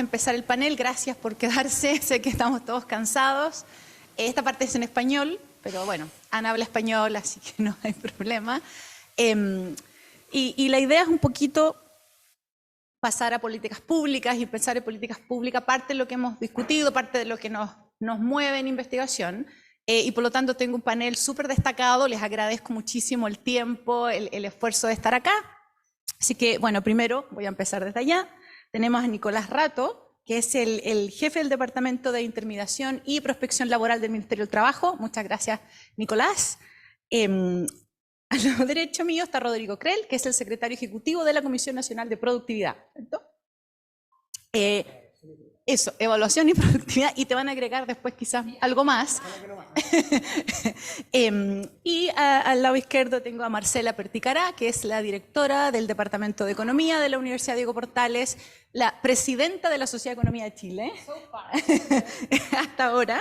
empezar el panel. Gracias por quedarse. Sé que estamos todos cansados. Esta parte es en español, pero bueno, Ana habla español, así que no hay problema. Y la idea es un poquito pasar a políticas públicas y pensar en políticas públicas, parte de lo que hemos discutido, parte de lo que nos mueve en investigación. Y por lo tanto tengo un panel súper destacado. Les agradezco muchísimo el tiempo, el esfuerzo de estar acá. Así que, bueno, primero voy a empezar desde allá. Tenemos a Nicolás Rato, que es el jefe del Departamento de Intermediación y Prospección Laboral del Ministerio del Trabajo. Muchas gracias, Nicolás. A la derecha mío está Rodrigo Krell, que es el secretario ejecutivo de la Comisión Nacional de Productividad. Eso, evaluación y productividad, y te van a agregar después quizás algo más. Y al lado izquierdo tengo a Marcela Perticará, que es la directora del Departamento de Economía de la Universidad Diego Portales, la presidenta de la Sociedad de Economía de Chile, hasta ahora.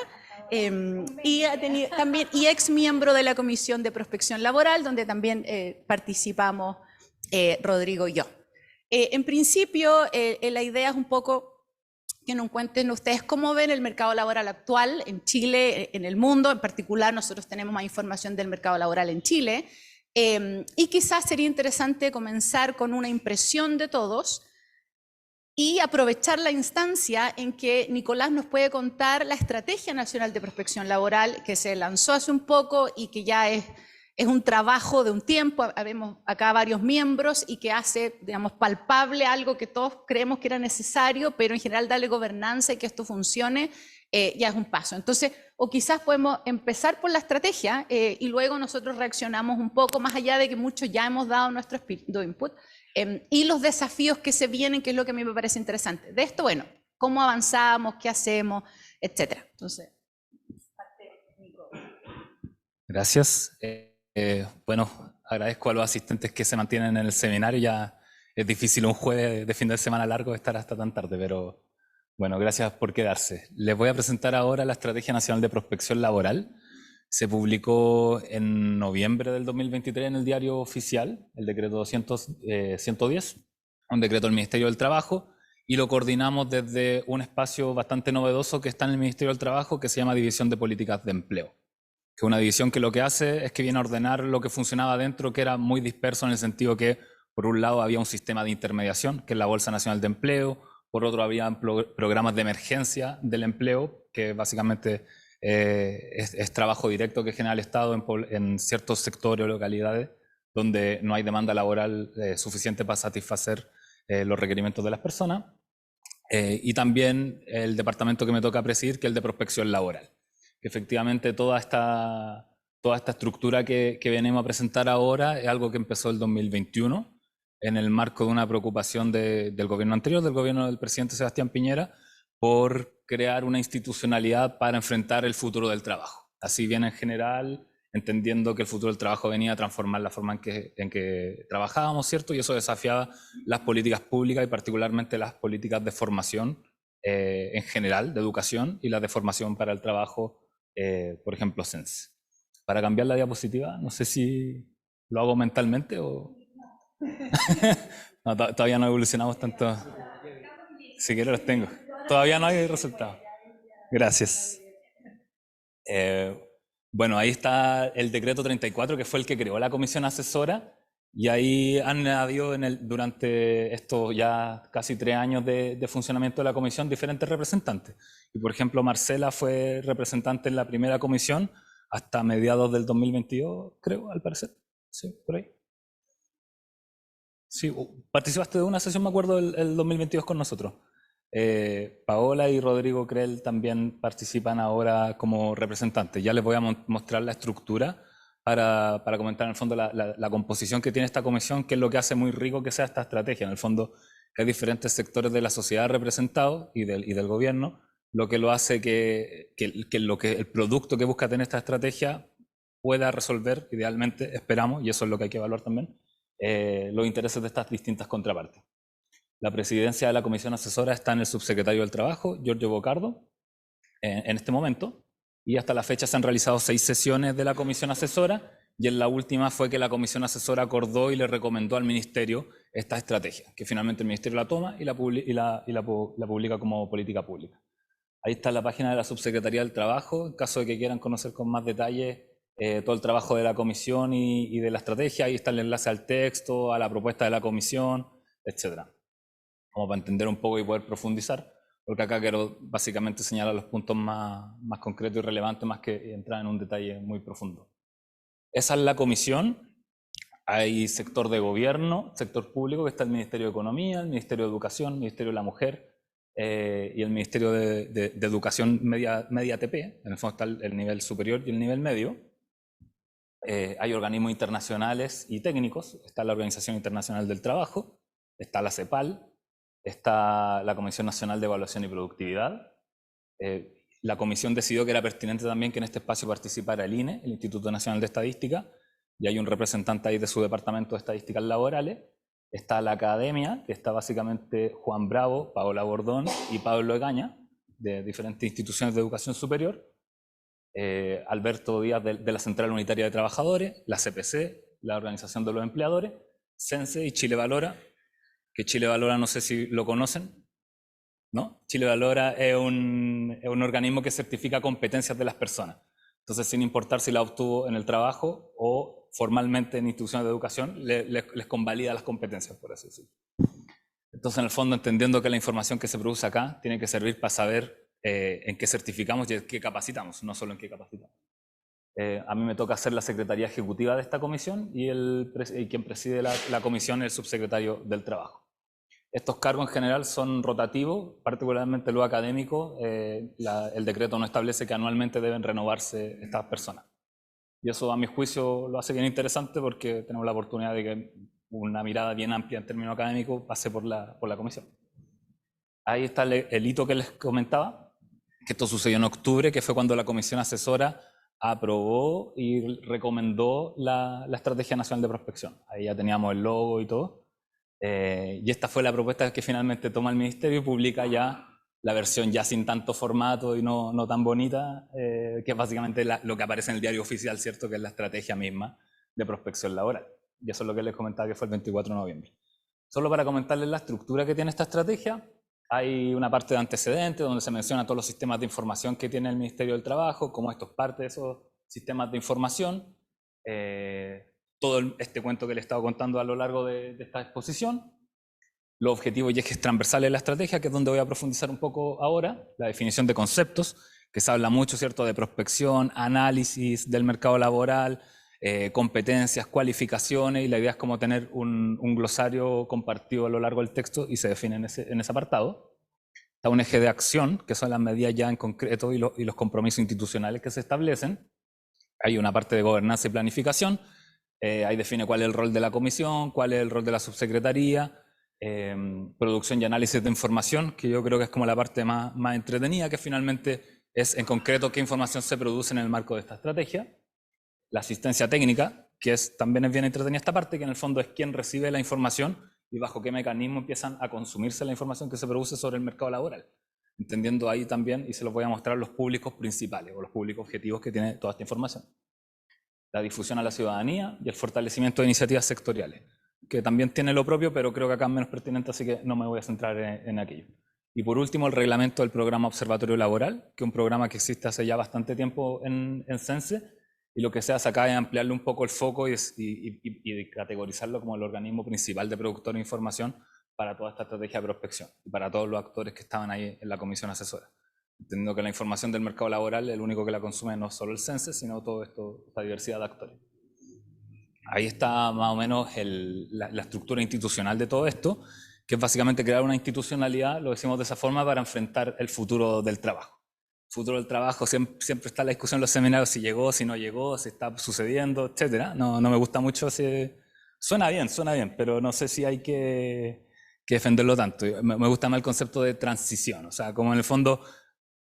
Y ha tenido también, y ex miembro de la Comisión de Prospección Laboral, donde también participamos Rodrigo y yo. En principio, la idea es un poco que nos cuenten ustedes cómo ven el mercado laboral actual en Chile, en el mundo. En particular, nosotros tenemos más información del mercado laboral en Chile. Y quizás sería interesante comenzar con una impresión de todos y aprovechar la instancia en que Nicolás nos puede contar la Estrategia Nacional de Prospección Laboral, que se lanzó hace un poco y que ya es un trabajo de un tiempo. Habemos acá varios miembros y que hace, digamos, palpable algo que todos creemos que era necesario, pero en general darle gobernanza y que esto funcione ya es un paso. Entonces, o quizás podemos empezar por la estrategia y luego nosotros reaccionamos un poco, más allá de que muchos ya hemos dado nuestro input, y los desafíos que se vienen, que es lo que a mí me parece interesante. De esto, bueno, cómo avanzamos, qué hacemos, etcétera. Entonces, gracias. Bueno, agradezco a los asistentes que se mantienen en el seminario. Ya es difícil un jueves de fin de semana largo estar hasta tan tarde, pero bueno, gracias por quedarse. Les voy a presentar ahora la Estrategia Nacional de Prospección Laboral. Se publicó en noviembre del 2023 en el Diario Oficial, el decreto 110, un decreto del Ministerio del Trabajo, y lo coordinamos desde un espacio bastante novedoso que está en el Ministerio del Trabajo, que se llama División de Políticas de Empleo, que es una división que lo que hace es que viene a ordenar lo que funcionaba dentro, que era muy disperso en el sentido que, por un lado, había un sistema de intermediación, que es la Bolsa Nacional de Empleo, por otro, había programas de emergencia del empleo, que básicamente es trabajo directo que genera el Estado en ciertos sectores o localidades donde no hay demanda laboral suficiente para satisfacer los requerimientos de las personas. Y también el departamento que me toca presidir, que es el de prospección laboral. Que efectivamente toda esta estructura que venimos a presentar ahora es algo que empezó el 2021 en el marco de una preocupación del gobierno anterior, del gobierno del presidente Sebastián Piñera, por crear una institucionalidad para enfrentar el futuro del trabajo. Así bien en general, entendiendo que el futuro del trabajo venía a transformar la forma en que trabajábamos, ¿cierto? Y eso desafiaba las políticas públicas y particularmente las políticas de formación en general, de educación, y las de formación para el trabajo, por ejemplo, SENS. Para cambiar la diapositiva, no sé si lo hago mentalmente o... No, todavía no evolucionamos tanto. Si quiero los tengo. Todavía no hay resultados. Gracias. Bueno, ahí está el decreto 34, que fue el que creó la comisión asesora, y ahí han añadido durante estos ya casi 3 años de funcionamiento de la comisión diferentes representantes. Y por ejemplo, Marcela fue representante en la primera comisión hasta mediados del 2022, creo, al parecer. Sí, por ahí. Sí, participaste de una sesión, me acuerdo, el 2022 con nosotros. Paola y Rodrigo Krell también participan ahora como representantes. Ya les voy a mostrar la estructura para comentar en el fondo la composición que tiene esta comisión, que es lo que hace muy rico que sea esta estrategia. En el fondo, que hay diferentes sectores de la sociedad representados y del gobierno, lo que lo hace que el producto que busca tener esta estrategia pueda resolver, idealmente, esperamos, y eso es lo que hay que evaluar también, los intereses de estas distintas contrapartes. La presidencia de la comisión asesora está en el subsecretario del Trabajo, Giorgio Bocardo, en este momento, y hasta la fecha se han realizado 6 sesiones de la comisión asesora, y en la última fue que la comisión asesora acordó y le recomendó al ministerio esta estrategia, que finalmente el Ministerio la toma y la publica como política pública. Ahí está la página de la Subsecretaría del Trabajo, en caso de que quieran conocer con más detalle todo el trabajo de la comisión y de la estrategia. Ahí está el enlace al texto, a la propuesta de la comisión, etc. Como para entender un poco y poder profundizar, porque acá quiero básicamente señalar los puntos más concretos y relevantes, más que entrar en un detalle muy profundo. Esa es la comisión. Hay sector de gobierno, sector público, que está el Ministerio de Economía, el Ministerio de Educación, el Ministerio de la Mujer y el Ministerio de Educación media TP. En el fondo está el nivel superior y el nivel medio. Hay organismos internacionales y técnicos. Está la Organización Internacional del Trabajo, está la CEPAL, está la Comisión Nacional de Evaluación y Productividad. La comisión decidió que era pertinente también que en este espacio participara el INE, el Instituto Nacional de Estadística, y hay un representante ahí de su departamento de estadísticas laborales. Está la academia, que está básicamente Juan Bravo, Paola Bordón y Pablo Egaña, de diferentes instituciones de educación superior. Alberto Díaz de la Central Unitaria de Trabajadores, la CPC, la Organización de los Empleadores, CENSE y Chile Valora, que Chile Valora no sé si lo conocen, ¿no? Chile Valora es un organismo que certifica competencias de las personas. Entonces, sin importar si la obtuvo en el trabajo o formalmente en instituciones de educación, les convalida las competencias, por así decirlo. Entonces, en el fondo, entendiendo que la información que se produce acá tiene que servir para saber en qué certificamos y en qué capacitamos, no solo en qué capacitamos. A mí me toca ser la secretaría ejecutiva de esta comisión y quien preside la comisión es el subsecretario del Trabajo. Estos cargos en general son rotativos, particularmente lo académico. El decreto no establece que anualmente deben renovarse estas personas. Y eso, a mi juicio, lo hace bien interesante porque tenemos la oportunidad de que una mirada bien amplia en términos académicos pase por la comisión. Ahí está el hito que les comentaba, que esto sucedió en octubre, que fue cuando la comisión asesora aprobó y recomendó la Estrategia Nacional de Prospección. Ahí ya teníamos el logo y todo. Y esta fue la propuesta que finalmente toma el Ministerio y publica ya la versión ya sin tanto formato y no tan bonita, que es básicamente lo que aparece en el diario oficial, ¿cierto? Que es la estrategia misma de prospección laboral. Y eso es lo que les comentaba, que fue el 24 de noviembre. Solo para comentarles la estructura que tiene esta estrategia, hay una parte de antecedentes donde se menciona todos los sistemas de información que tiene el Ministerio del Trabajo, cómo esto es parte de esos sistemas de información. Todo este cuento que les he estado contando a lo largo de esta exposición, los objetivos y ejes transversales de la estrategia, que es donde voy a profundizar un poco ahora, la definición de conceptos, que se habla mucho, ¿cierto?, de prospección, análisis del mercado laboral, competencias, cualificaciones, y la idea es como tener un glosario compartido a lo largo del texto y se define en ese apartado. Está un eje de acción, que son las medidas ya en concreto y los compromisos institucionales que se establecen. Hay una parte de gobernanza y planificación. Ahí define cuál es el rol de la comisión, cuál es el rol de la subsecretaría, producción y análisis de información, que yo creo que es como la parte más entretenida, que finalmente es en concreto qué información se produce en el marco de esta estrategia. La asistencia técnica, que también es bien entretenida esta parte, que en el fondo es quién recibe la información y bajo qué mecanismo empiezan a consumirse la información que se produce sobre el mercado laboral. Entendiendo ahí también, y se los voy a mostrar, los públicos principales o los públicos objetivos que tiene toda esta información. La difusión a la ciudadanía y el fortalecimiento de iniciativas sectoriales, que también tiene lo propio, pero creo que acá es menos pertinente, así que no me voy a centrar en aquello. Y por último, el reglamento del programa Observatorio Laboral, que es un programa que existe hace ya bastante tiempo en CENSE, y lo que se hace acá es ampliarle un poco el foco y categorizarlo como el organismo principal de productor de información para toda esta estrategia de prospección y para todos los actores que estaban ahí en la comisión asesora. Entendiendo que la información del mercado laboral, el único que la consume no es solo el CENSE, sino toda esta diversidad de actores. Ahí está más o menos la estructura institucional de todo esto, que es básicamente crear una institucionalidad, lo decimos de esa forma, para enfrentar el futuro del trabajo. El futuro del trabajo, siempre está la discusión en los seminarios, si llegó, si no llegó, si está sucediendo, etc. No me gusta mucho, suena bien, pero no sé si hay que defenderlo tanto. Me gusta más el concepto de transición, o sea, como en el fondo,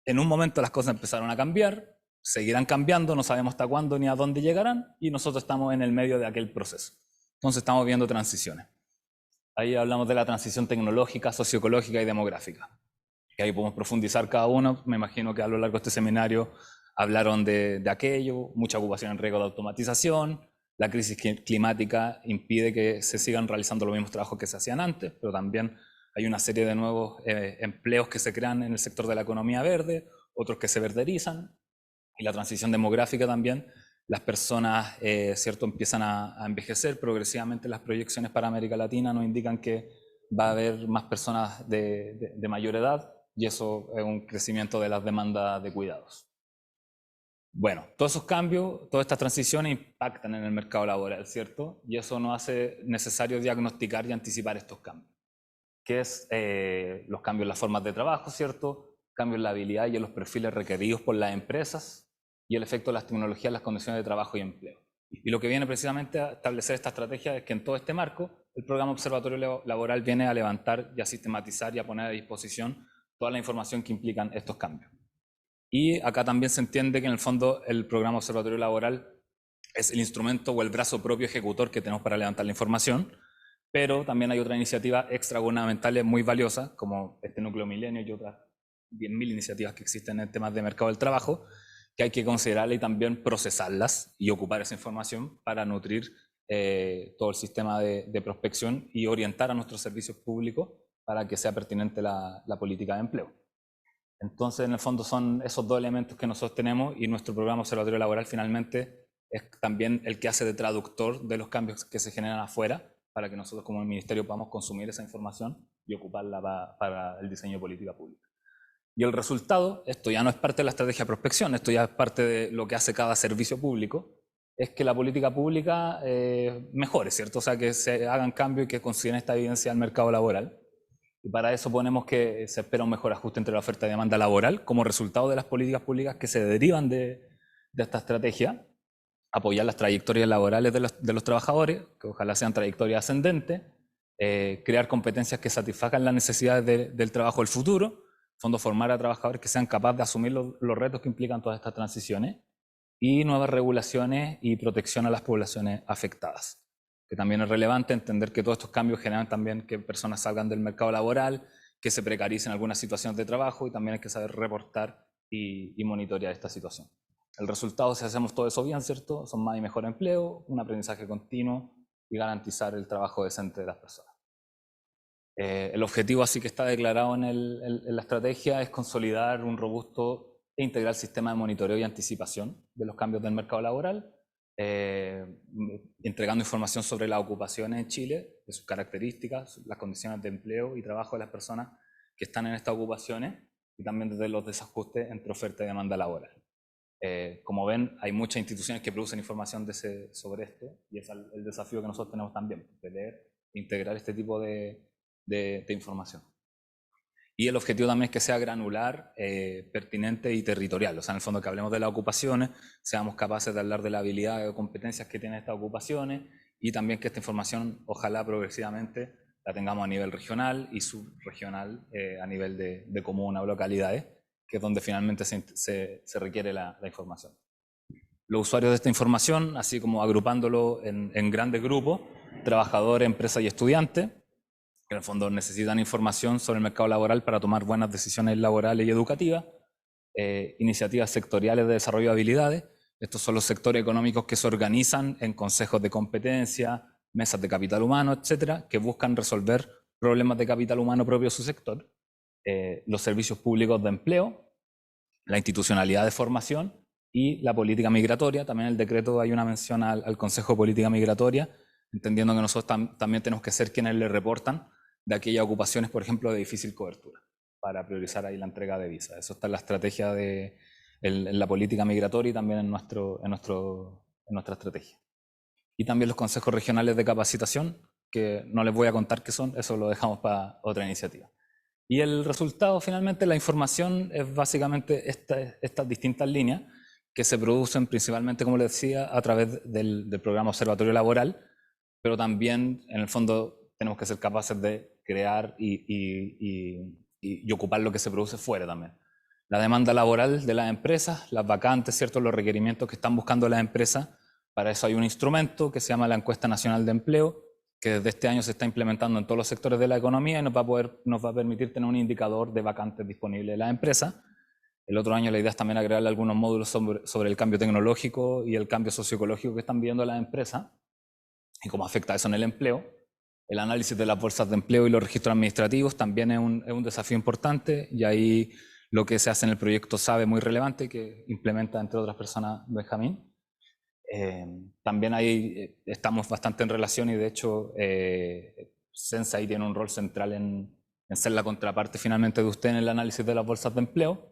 en un momento las cosas empezaron a cambiar, seguirán cambiando, no sabemos hasta cuándo ni a dónde llegarán, y nosotros estamos en el medio de aquel proceso. Entonces estamos viendo transiciones. Ahí hablamos de la transición tecnológica, socioecológica y demográfica. Y ahí podemos profundizar cada uno. Me imagino que a lo largo de este seminario hablaron de aquello, mucha ocupación en riesgo de automatización, La crisis climática impide que se sigan realizando los mismos trabajos que se hacían antes, pero también hay una serie de nuevos empleos que se crean en el sector de la economía verde, otros que se verderizan, y la transición demográfica también. Las personas, ¿cierto?, empiezan a envejecer progresivamente. Las proyecciones para América Latina nos indican que va a haber más personas de mayor edad, y eso es un crecimiento de las demandas de cuidados. Bueno, todos esos cambios, todas estas transiciones impactan en el mercado laboral, ¿cierto? Y eso nos hace necesario diagnosticar y anticipar estos cambios, que es los cambios en las formas de trabajo, ¿cierto? Cambios en la habilidad y en los perfiles requeridos por las empresas, y el efecto de las tecnologías en las condiciones de trabajo y empleo. Y lo que viene precisamente a establecer esta estrategia es que en todo este marco, el programa Observatorio Laboral viene a levantar y a sistematizar y a poner a disposición toda la información que implican estos cambios. Y acá también se entiende que en el fondo el programa Observatorio Laboral es el instrumento o el brazo propio ejecutor que tenemos para levantar la información, pero también hay otra iniciativa extragubernamental muy valiosa, como este Núcleo Milenio y otras 10.000 iniciativas que existen en temas de mercado del trabajo, que hay que considerarla y también procesarlas y ocupar esa información para nutrir todo el sistema de prospección y orientar a nuestros servicios públicos para que sea pertinente la política de empleo. Entonces, en el fondo son esos dos elementos que nosotros tenemos, y nuestro programa Observatorio Laboral finalmente es también el que hace de traductor de los cambios que se generan afuera, para que nosotros como el Ministerio podamos consumir esa información y ocuparla para el diseño de política pública. Y el resultado, esto ya no es parte de la estrategia de prospección, esto ya es parte de lo que hace cada servicio público, es que la política pública mejore, ¿cierto? O sea, que se hagan cambios y que consideren esta evidencia del mercado laboral. Y para eso ponemos que se espera un mejor ajuste entre la oferta y demanda laboral como resultado de las políticas públicas que se derivan de esta estrategia, apoyar las trayectorias laborales de los trabajadores, que ojalá sean trayectorias ascendentes, crear competencias que satisfagan las necesidades del trabajo del futuro, en fondo formar a trabajadores que sean capaces de asumir los retos que implican todas estas transiciones, y nuevas regulaciones y protección a las poblaciones afectadas. Que también es relevante entender que todos estos cambios generan también que personas salgan del mercado laboral, que se precaricen algunas situaciones de trabajo, y también hay que saber reportar y monitorear esta situación. El resultado, si hacemos todo eso bien, ¿cierto?, son más y mejor empleo, un aprendizaje continuo y garantizar el trabajo decente de las personas. El objetivo así que está declarado en la estrategia es consolidar un robusto e integral sistema de monitoreo y anticipación de los cambios del mercado laboral, entregando información sobre las ocupaciones en Chile, de sus características, las condiciones de empleo y trabajo de las personas que están en estas ocupaciones, y también desde los desajustes entre oferta y demanda laboral. Como ven, hay muchas instituciones que producen información sobre esto, y es el desafío que nosotros tenemos también, de leer e integrar este tipo de información. Y el objetivo también es que sea granular, pertinente y territorial. O sea, en el fondo, que hablemos de las ocupaciones, seamos capaces de hablar de la habilidad o competencias que tienen estas ocupaciones, y también que esta información, ojalá progresivamente, la tengamos a nivel regional y subregional, a nivel de comuna o localidades, que es donde finalmente se requiere la información. Los usuarios de esta información, así como agrupándolo en grandes grupos, trabajadores, empresas y estudiantes, que en el fondo necesitan información sobre el mercado laboral para tomar buenas decisiones laborales y educativas, iniciativas sectoriales de desarrollo de habilidades. Estos son los sectores económicos que se organizan en consejos de competencia, mesas de capital humano, etcétera, que buscan resolver problemas de capital humano propio de su sector. Los servicios públicos de empleo, la institucionalidad de formación y la política migratoria. También en el decreto hay una mención al Consejo de Política Migratoria, entendiendo que nosotros también tenemos que ser quienes le reportan de aquellas ocupaciones, por ejemplo, de difícil cobertura, para priorizar ahí la entrega de visas. Eso está en la estrategia en la política migratoria y también en nuestra estrategia. Y también los consejos regionales de capacitación, que no les voy a contar qué son, eso lo dejamos para otra iniciativa. Y el resultado, finalmente, la información es básicamente estas distintas líneas que se producen principalmente, como les decía, a través del programa Observatorio Laboral, pero también, en el fondo, tenemos que ser capaces de crear y ocupar lo que se produce fuera también. La demanda laboral de las empresas, las vacantes, ¿cierto?, los requerimientos que están buscando las empresas. Para eso hay un instrumento que se llama la Encuesta Nacional de Empleo, que desde este año se está implementando en todos los sectores de la economía, y nos va a permitir tener un indicador de vacantes disponibles de las empresas. El otro año la idea es también agregarle algunos módulos sobre el cambio tecnológico y el cambio socioecológico que están viviendo las empresas y cómo afecta eso en el empleo. El análisis de las bolsas de empleo y los registros administrativos también es un desafío importante, y ahí lo que se hace en el proyecto SABE muy relevante, que implementa entre otras personas Benjamín. También ahí estamos bastante en relación, y de hecho Sensa ahí tiene un rol central en ser la contraparte finalmente de usted en el análisis de las bolsas de empleo.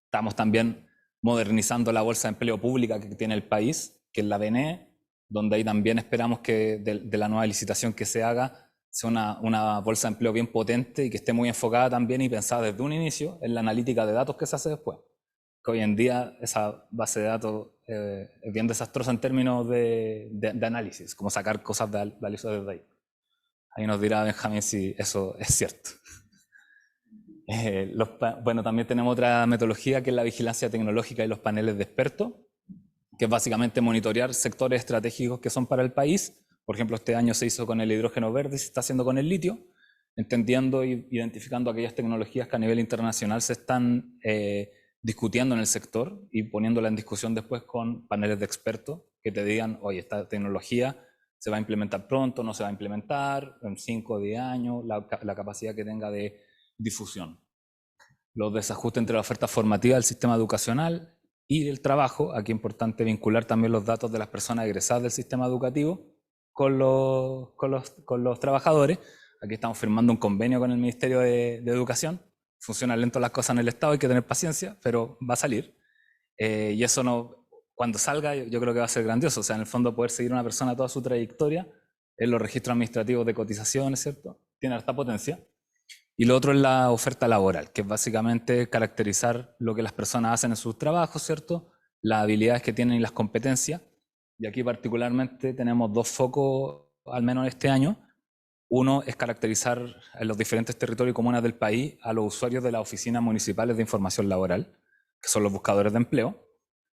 Estamos también modernizando la bolsa de empleo pública que tiene el país, que es la BNE, donde ahí también esperamos que de la nueva licitación que se haga sea una bolsa de empleo bien potente y que esté muy enfocada también y pensada desde un inicio en la analítica de datos que se hace después. Que hoy en día esa base de datos es bien desastrosa en términos de análisis, como sacar cosas valiosas desde ahí. Ahí nos dirá Benjamín si eso es cierto. Bueno, también tenemos otra metodología que es la vigilancia tecnológica y los paneles de expertos, que es básicamente monitorear sectores estratégicos que son para el país. Por ejemplo, este año se hizo con el hidrógeno verde y se está haciendo con el litio, entendiendo e identificando aquellas tecnologías que a nivel internacional se están discutiendo en el sector y poniéndola en discusión después con paneles de expertos que te digan, oye, esta tecnología se va a implementar pronto, no se va a implementar, en 5 o 10 años, la capacidad que tenga de difusión. Los desajustes entre la oferta formativa del sistema educacional y el trabajo. Aquí es importante vincular también los datos de las personas egresadas del sistema educativo con los trabajadores. Aquí estamos firmando un convenio con el Ministerio de Educación. Funcionan lento las cosas en el Estado, hay que tener paciencia, pero va a salir. Y eso no, cuando salga yo creo que va a ser grandioso. O sea, en el fondo poder seguir a una persona toda su trayectoria en los registros administrativos de cotizaciones, ¿cierto? Tiene harta potencia. Y lo otro es la oferta laboral, que es básicamente caracterizar lo que las personas hacen en sus trabajos, ¿cierto? Las habilidades que tienen y las competencias. Y aquí particularmente tenemos 2 focos, al menos este año. Uno es caracterizar en los diferentes territorios y comunas del país a los usuarios de las oficinas municipales de información laboral, que son los buscadores de empleo.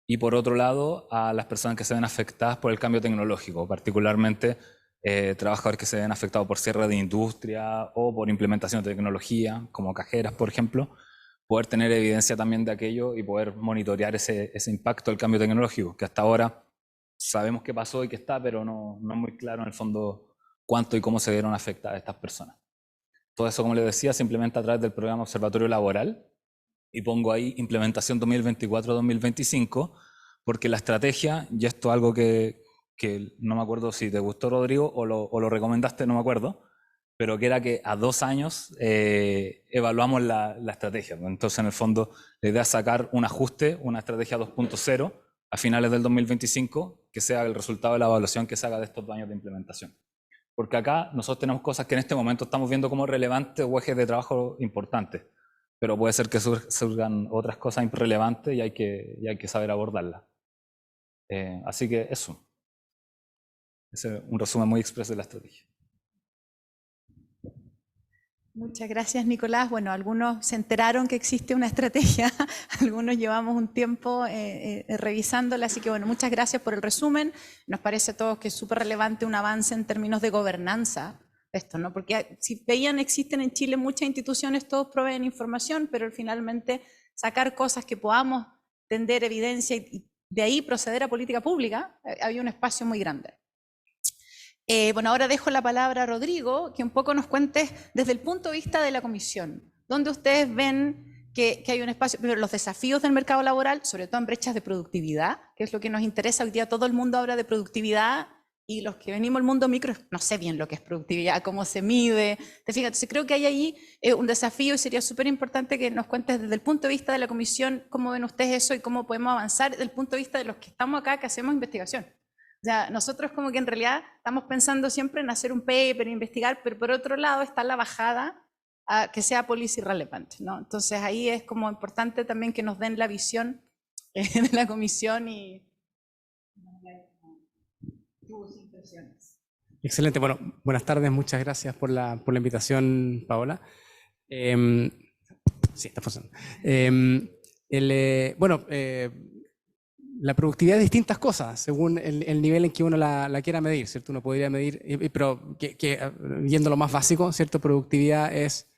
Y por otro lado, a las personas que se ven afectadas por el cambio tecnológico, particularmente trabajadores que se ven afectados por cierre de industria o por implementación de tecnología, como cajeras, por ejemplo, poder tener evidencia también de aquello y poder monitorear ese impacto del cambio tecnológico, que hasta ahora sabemos que pasó y que está, pero no es muy claro en el fondo cuánto y cómo se vieron afectadas estas personas. Todo eso, como les decía, se implementa a través del programa Observatorio Laboral, y pongo ahí implementación 2024-2025, porque la estrategia, y esto es algo que no me acuerdo si te gustó, Rodrigo, o lo recomendaste, no me acuerdo, pero que era que a 2 años evaluamos la estrategia. Entonces, en el fondo, la idea es sacar un ajuste, una estrategia 2.0 a finales del 2025, que sea el resultado de la evaluación que se haga de estos 2 años de implementación. Porque acá nosotros tenemos cosas que en este momento estamos viendo como relevantes o ejes de trabajo importantes, pero puede ser que surjan otras cosas relevantes y hay que saber abordarlas. Así que eso. Ese es un resumen muy expreso de la estrategia. Muchas gracias, Nicolás. Bueno, algunos se enteraron que existe una estrategia, algunos llevamos un tiempo revisándola, así que bueno, muchas gracias por el resumen. Nos parece a todos que es súper relevante un avance en términos de gobernanza esto, ¿no? Porque si veían, existen en Chile muchas instituciones, todos proveen información, pero finalmente sacar cosas que podamos tender evidencia y de ahí proceder a política pública, había un espacio muy grande. Bueno, ahora dejo la palabra a Rodrigo, que un poco nos cuente desde el punto de vista de la comisión, donde ustedes ven que hay un espacio, pero los desafíos del mercado laboral, sobre todo en brechas de productividad, que es lo que nos interesa hoy día. Todo el mundo habla de productividad y los que venimos del mundo micro, no sé bien lo que es productividad, cómo se mide, ¿te fijas? Entonces creo que hay ahí un desafío y sería súper importante que nos cuentes desde el punto de vista de la comisión cómo ven ustedes eso y cómo podemos avanzar desde el punto de vista de los que estamos acá, que hacemos investigación. O sea, nosotros como que en realidad estamos pensando siempre en hacer un paper, investigar, pero por otro lado está la bajada a que sea policy relevant, ¿no? Entonces ahí es como importante también que nos den la visión de la comisión y tus impresiones. Excelente, bueno, buenas tardes, muchas gracias por la invitación, Paola. Sí, está funcionando. La productividad de distintas cosas, según el nivel en que uno la quiera medir, ¿cierto? Uno podría medir, pero viendo lo más básico, ¿cierto? Productividad es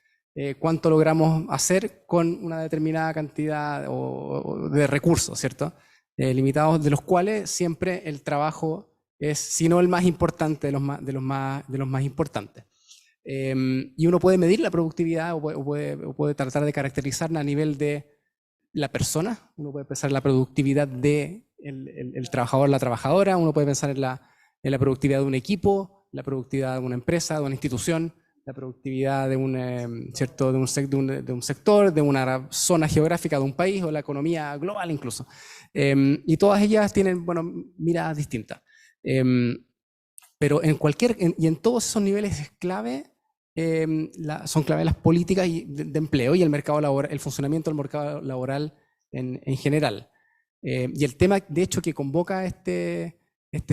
cuánto logramos hacer con una determinada cantidad de recursos, ¿cierto? Limitados, de los cuales siempre el trabajo es, si no el más importante, de los más importantes. Y uno puede medir la productividad o puede tratar de caracterizarla a nivel de la persona. Uno puede pensar en la productividad del trabajador, la trabajadora. Uno puede pensar en la productividad de un equipo, la productividad de una empresa, de una institución, la productividad de un sector, de una zona geográfica de un país o la economía global incluso. Y todas ellas tienen, bueno, miradas distintas. Pero en todos esos niveles es clave, son clave las políticas de empleo y el mercado laboral, el funcionamiento del mercado laboral en general. Y el tema, de hecho, que convoca este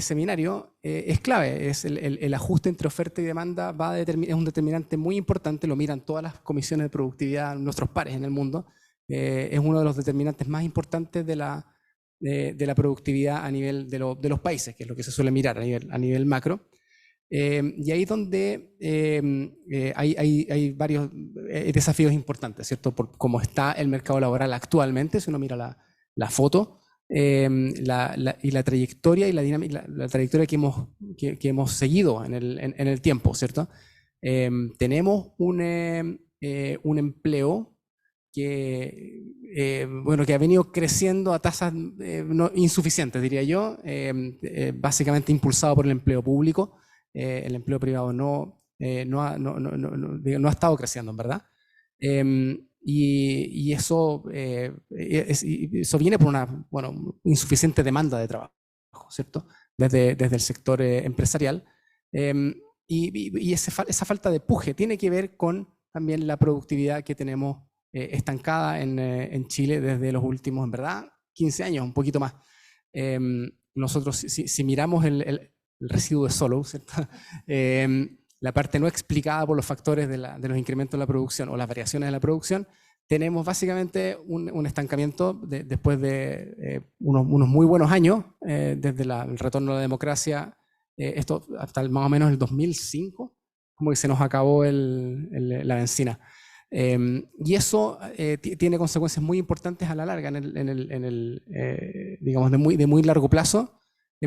seminario es clave, es el ajuste entre oferta y demanda es un determinante muy importante, lo miran todas las comisiones de productividad, nuestros pares en el mundo, es uno de los determinantes más importantes de la productividad a nivel de los países, que es lo que se suele mirar a nivel macro. Y ahí es donde hay varios desafíos importantes, ¿cierto? Por cómo está el mercado laboral actualmente, si uno mira la foto, y la trayectoria y la dinámica, la trayectoria que hemos seguido en el tiempo, ¿cierto? Tenemos un empleo que ha venido creciendo a tasas insuficientes, diría yo, básicamente impulsado por el empleo público. El empleo privado no ha estado creciendo, en verdad. Y eso viene por una insuficiente demanda de trabajo, ¿cierto? Desde el sector empresarial. Y esa falta de puje tiene que ver con también la productividad que tenemos estancada en Chile desde los últimos, en verdad, 15 años, un poquito más. Nosotros, si miramos el residuo de Solow, ¿cierto? La parte no explicada por los factores de los incrementos de la producción o las variaciones de la producción, tenemos básicamente un estancamiento después de unos muy buenos años, desde el retorno a la democracia, esto hasta más o menos el 2005, como que se nos acabó la benzina. Y eso tiene consecuencias muy importantes a la larga, digamos, de muy largo plazo,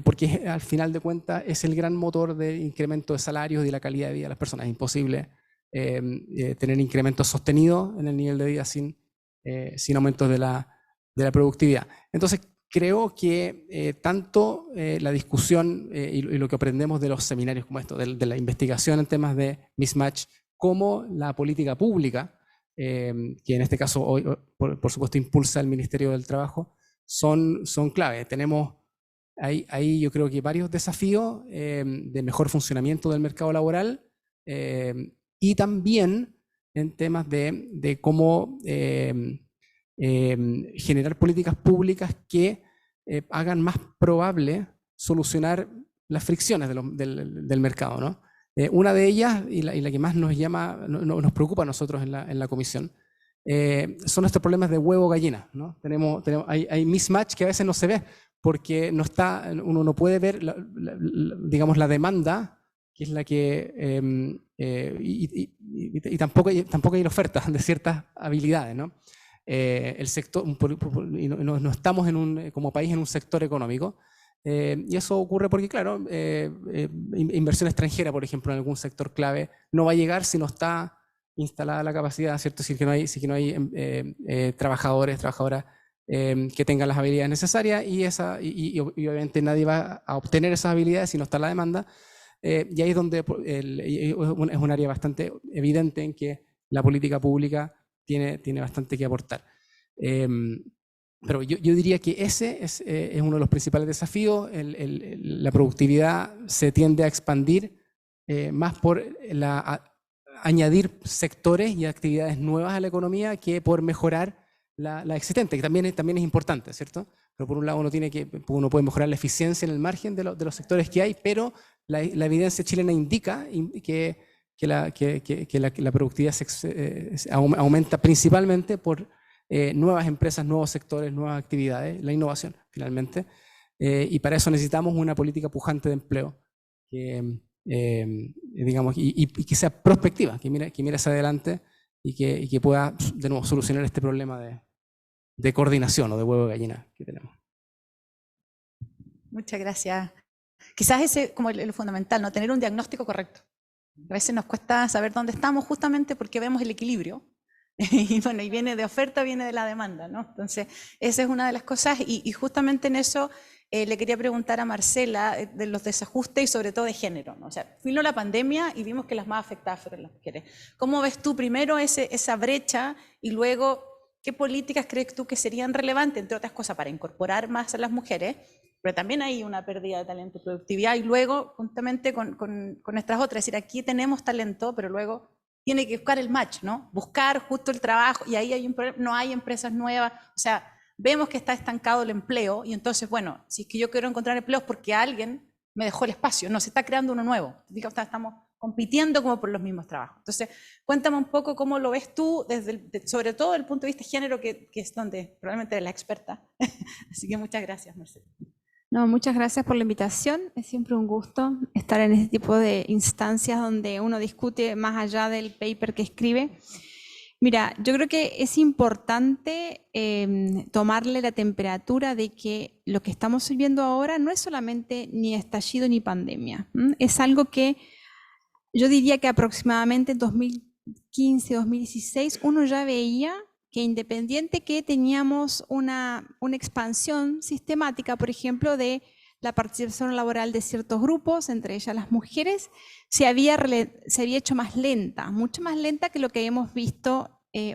porque al final de cuentas es el gran motor de incremento de salarios y de la calidad de vida de las personas. Es imposible tener incrementos sostenidos en el nivel de vida sin aumentos de la productividad. Entonces, creo que tanto la discusión y lo que aprendemos de los seminarios como esto, de la investigación en temas de mismatch, como la política pública, que en este caso hoy, por supuesto, impulsa el Ministerio del Trabajo, son clave. Tenemos ahí yo creo que varios desafíos de mejor funcionamiento del mercado laboral y también en temas de cómo generar políticas públicas que hagan más probable solucionar las fricciones del mercado, ¿no? Una de ellas, y la que más nos preocupa a nosotros en la comisión, son estos problemas de huevo-gallina, ¿no? Hay mismatch que a veces no se ve, porque uno no puede ver, digamos, la demanda, que es la que, y tampoco hay la oferta de ciertas habilidades, ¿no? El sector, y no estamos como país en un sector económico, y eso ocurre porque, claro, inversión extranjera, por ejemplo, en algún sector clave, no va a llegar si no está instalada la capacidad, ¿cierto? Si no hay trabajadoras, que tengan las habilidades necesarias y obviamente nadie va a obtener esas habilidades si no está la demanda. Y ahí es donde es un área bastante evidente en que la política pública tiene bastante que aportar. Pero yo diría que ese es uno de los principales desafíos. La productividad se tiende a expandir más por añadir sectores y actividades nuevas a la economía que por mejorar la existente, que también es importante, ¿cierto? Pero por un lado uno puede mejorar la eficiencia en el margen de los sectores que hay, pero la evidencia chilena indica que la productividad aumenta principalmente por nuevas empresas, nuevos sectores, nuevas actividades, la innovación finalmente, y para eso necesitamos una política pujante de empleo digamos, y que sea prospectiva, que mire hacia adelante y que pueda, de nuevo, solucionar este problema de coordinación o de huevo de gallina que tenemos. Muchas gracias. Quizás ese como lo fundamental, ¿no? Tener un diagnóstico correcto. A veces nos cuesta saber dónde estamos justamente porque vemos el equilibrio. Y bueno, y viene de oferta, viene de la demanda, ¿no? Entonces, esa es una de las cosas y justamente en eso le quería preguntar a Marcela de los desajustes y sobre todo de género, ¿no? O sea, vino la pandemia y vimos que las más afectadas fueron las mujeres. ¿Cómo ves tú primero esa brecha y luego qué políticas crees tú que serían relevantes, entre otras cosas, para incorporar más a las mujeres? Pero también hay una pérdida de talento y productividad y luego justamente con nuestras otras, es decir, aquí tenemos talento, pero luego tiene que buscar el match, ¿no? Buscar justo el trabajo y ahí hay un problema, no hay empresas nuevas, o sea, vemos que está estancado el empleo y entonces, bueno, si es que yo quiero encontrar empleos porque alguien me dejó el espacio, no, se está creando uno nuevo, estamos compitiendo como por los mismos trabajos. Entonces, cuéntame un poco cómo lo ves tú, sobre todo desde el punto de vista de género, que es donde probablemente eres la experta. Así que muchas gracias, Marcela. No, muchas gracias por la invitación. Es siempre un gusto estar en este tipo de instancias donde uno discute más allá del paper que escribe. Mira, yo creo que es importante tomarle la temperatura de que lo que estamos viviendo ahora no es solamente ni estallido ni pandemia. Es algo que yo diría que aproximadamente en 2015, 2016, uno ya veía que independiente que teníamos una expansión sistemática, por ejemplo, de la participación laboral de ciertos grupos, entre ellas las mujeres, se había hecho más lenta, mucho más lenta que lo que hemos visto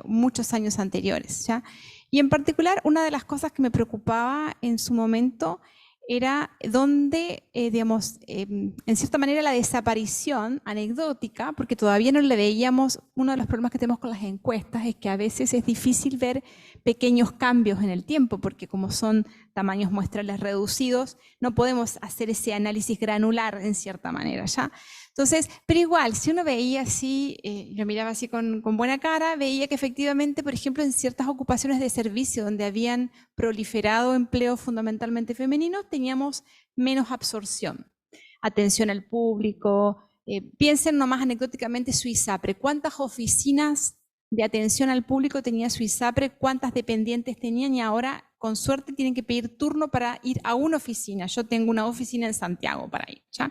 muchos años anteriores, ¿ya? Y en particular, una de las cosas que me preocupaba en su momento era donde, digamos, en cierta manera la desaparición anecdótica, porque todavía no le veíamos, uno de los problemas que tenemos con las encuestas es que a veces es difícil ver pequeños cambios en el tiempo, porque como son tamaños muestrales reducidos, no podemos hacer ese análisis granular en cierta manera, ¿ya? Entonces, pero igual, si uno veía así, yo miraba así con buena cara, veía que efectivamente, por ejemplo, en ciertas ocupaciones de servicio donde habían proliferado empleos fundamentalmente femeninos, teníamos menos absorción. Atención al público, piensen nomás anecdóticamente su ISAPRE, ¿cuántas oficinas de atención al público tenía su ISAPRE? ¿Cuántas dependientes tenían? Y ahora, con suerte, tienen que pedir turno para ir a una oficina. Yo tengo una oficina en Santiago para ir, ¿ya?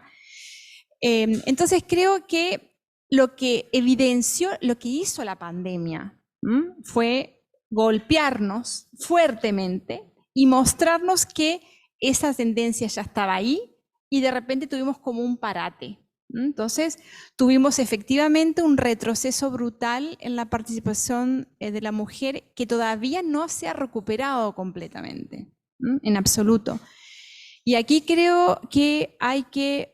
Entonces creo que lo que evidenció, lo que hizo la pandemia fue golpearnos fuertemente y mostrarnos que esa tendencia ya estaba ahí y de repente tuvimos como un parate. Entonces tuvimos efectivamente un retroceso brutal en la participación de la mujer que todavía no se ha recuperado completamente, en absoluto. Y aquí creo que hay que